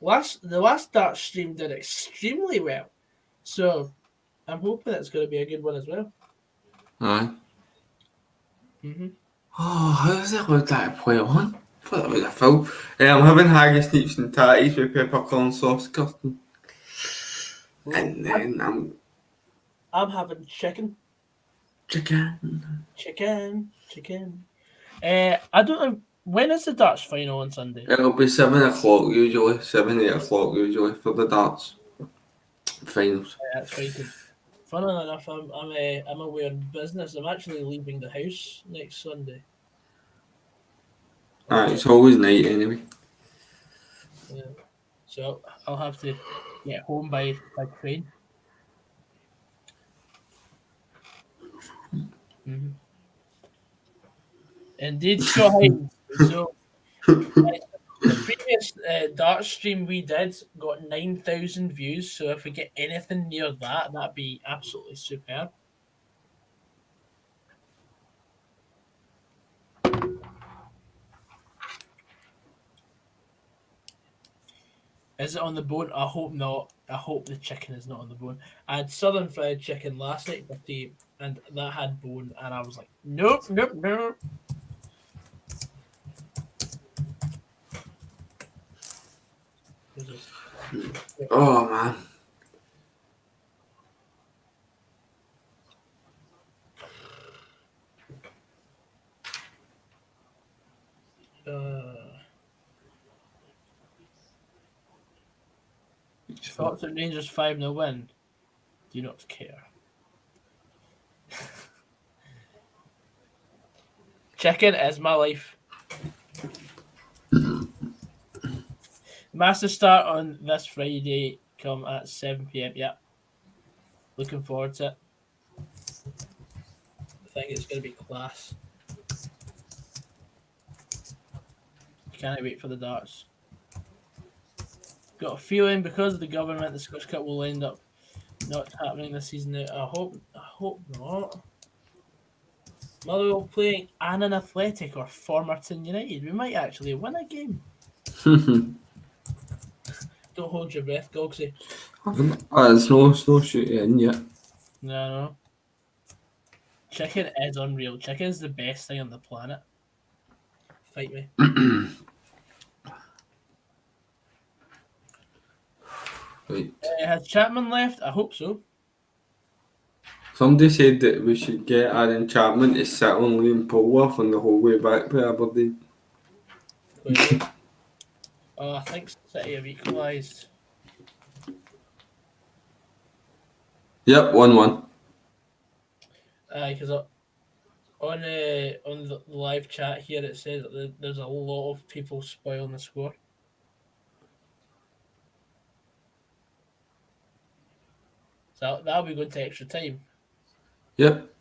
The last darts stream did extremely well. So I'm hoping it's going to be a good one as well. Aye. Mm-hmm. Oh, how's it look that play on? I thought that was a foul. I'm having haggis, neeps and tatties with peppercorn sauce custard. And then I'm having chicken. chicken. I don't know. When is the darts final on Sunday? It'll be 7 o'clock usually, 7, 8 o'clock usually for the darts finals. That's fine. Funnily enough, I'm away on business. I'm actually leaving the house next Sunday. Aye, it's always night anyway. Yeah. So I'll have to get home by train. Mm-hmm. Indeed, Scott Hines. So the previous dart stream we did got 9,000 views. So if we get anything near that, that'd be absolutely superb. Is it on the bone? I hope not. I hope the chicken is not on the bone. I had southern fried chicken last night for tea, and that had bone, and I was like, nope. Oh man. Thoughts on Rangers 5-0 win? Do not care. Chicken is my life. Masters start on this Friday, come at 7 p.m. Yeah. Looking forward to it. I think it's going to be class. Can't wait for the darts. Got a feeling because of the government, the Scottish Cup will end up not happening this season. I hope not. Motherwell playing an Athletic or Formerton United. We might actually win a game. Don't hold your breath, Gogsy. It's no shooting in yet. No. Chicken is unreal. Chicken is the best thing on the planet. Fight me. Right. Has Chapman left? I hope so. Somebody said that we should get Aaron Chapman to sit on Liam Polworth on the whole way back to Aberdeen. I think City have equalised. Yep, 1-1. Because on the live chat here it says that there's a lot of people spoiling the score. So that'll be going to extra time. Yep.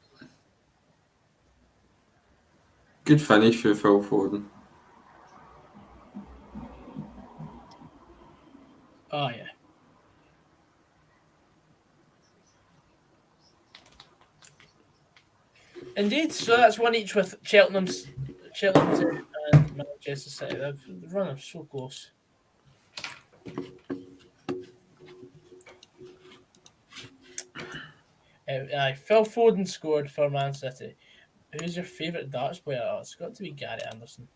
Good finish for Phil Foden. Oh yeah. Indeed, so that's one each with Cheltenham and Manchester City. They've run them so close. Phil Foden scored for Man City. Who's your favourite darts player? Oh, it's got to be Gary Anderson.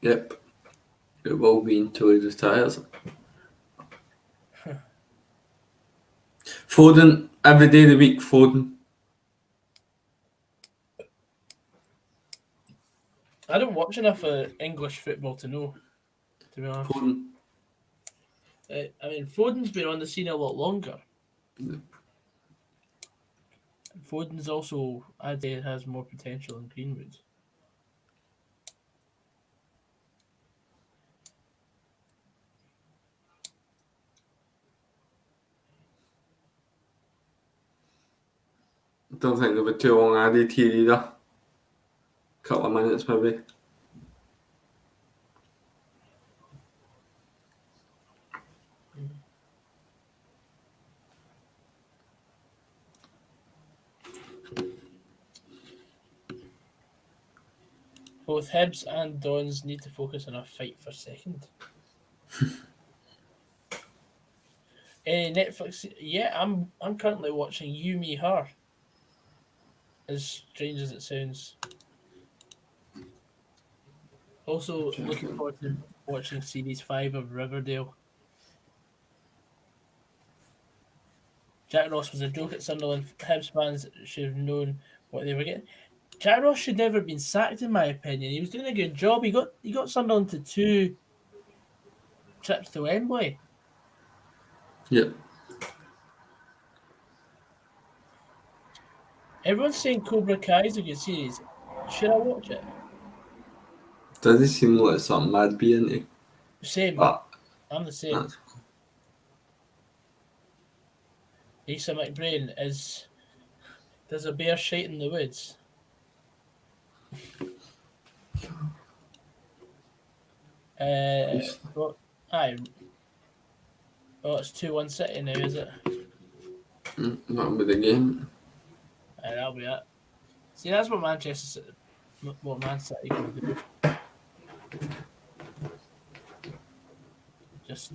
Yep. It will be until he retires. Foden, every day of the week, Foden. I don't watch enough English football to know, to be honest. Foden. Foden's been on the scene a lot longer. Foden's also, I'd say, has more potential than Greenwood. don't think they'll be too long added here either. Couple of minutes maybe. Both Hibs and Dons need to focus on a fight for second. Netflix, yeah, I'm currently watching You, Me, Her. As strange as it sounds. Also looking forward to watching series 5 of Riverdale. Jack Ross was a joke at Sunderland. Hibs fans should have known what they were getting. Jack Ross should never have been sacked, in my opinion. He was doing a good job. He got Sunderland to 2 trips to Wembley. Yeah. Everyone's saying Cobra Kai is a good series. Should I watch it? Doesn't seem like something I'd be into. Same. But I'm the same. that's Asa McBrain is. There's a bear shite in the woods. Well, aye. Oh, it's 2-1 City now, is it? that'll be the game. Aye, that'll be it. See, that's what Man City can do. Just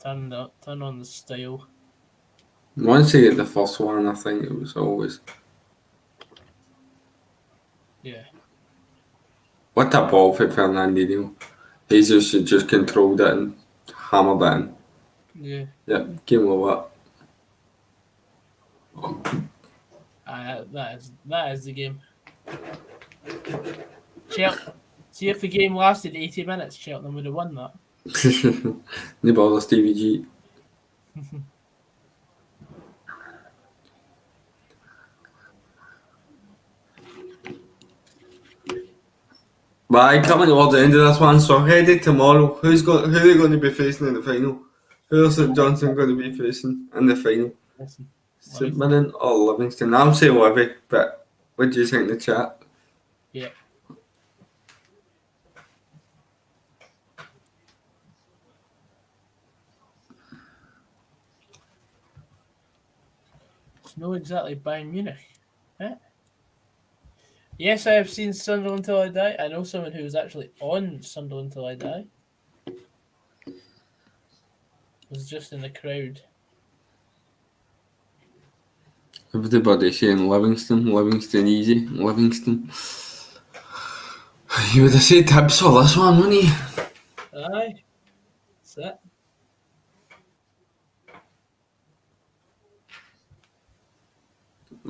turn on the style. Once you get the first one, I think it was always. Yeah. What a ball for Fernandinho. Jesus just controlled it and hammered it in. Yeah. Yep, game over. Aye, that is the game. See if the game lasted 80 minutes, Cheltenham would have won that. No bother, Stevie G. Right, coming towards the end of this one, so headed tomorrow. Who are they going to be facing in the final? Who is St Johnstone going to be facing in the final? Listen, St Mirren or Livingston? I'll say Livy, but what do you think in the chat? yeah. It's not exactly Bayern Munich. Eh? Yes, I have seen Sunderland Till I Die. I know someone who was actually on Sunderland Till I Die. Was just in the crowd. Everybody saying Livingston easy, Livingston. You would have said Hibs for this one, wouldn't you? Aye. That's it.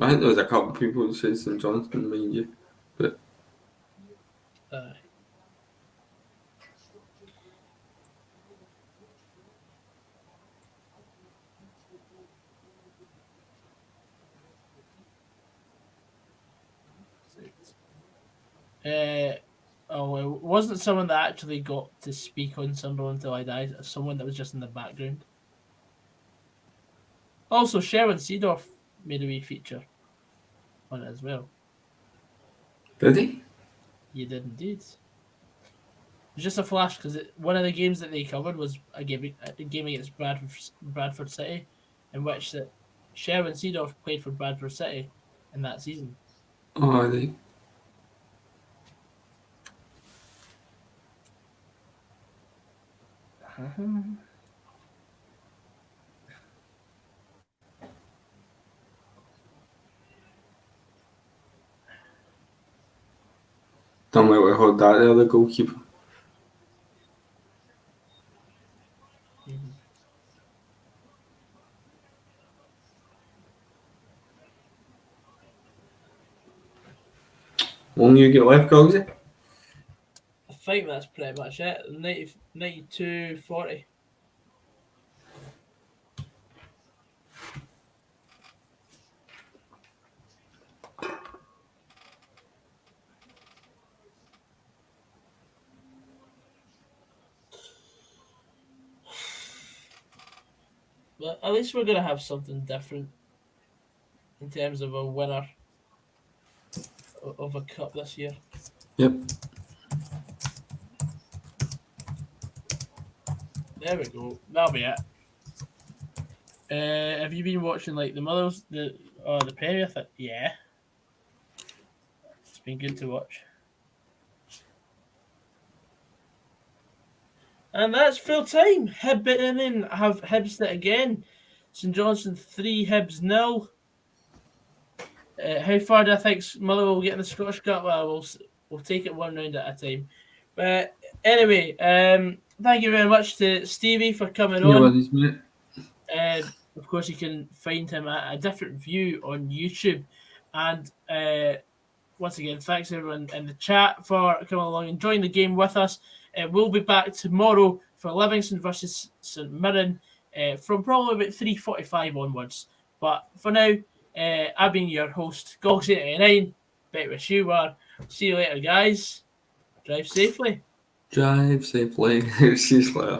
I think there was a couple of people who said St Johnstone, mind you. But Aye. Oh, it wasn't someone that actually got to speak on Sunderland Till I Die. Someone that was just in the background. Also, Sherwin Seedorf made a wee feature on it as well. did he? You did indeed. It was just a flash because one of the games that they covered was a game against Bradford City, in which that Sherwin Seedorf played for Bradford City in that season. Oh, they. Don't like we heard that there, the goalkeeper. Long you get left, Gogsy? I think that's pretty much it. 92-40. But at least we're going to have something different in terms of a winner of a cup this year. Yep. There we go. That'll be it. Have you been watching like the Mothers, the Premier? Yeah, it's been good to watch. And that's full time. Hibernian have Hibs it again. St Johnstone 3, Hibs 0. How far do I think Motherwell will get in the Scottish Cup? Well, we'll take it one round at a time. But anyway, thank you very much to Stevie for coming on. worries, mate. Of course, you can find him at A Different View on YouTube. And once again, thanks everyone in the chat for coming along and joining the game with us. We'll be back tomorrow for Livingston versus St Mirren from probably about 3:45 onwards. But for now, I've been your host, goggsysaan. Bet wish you were. See you later, guys. Drive safely. Drive safely. See you later.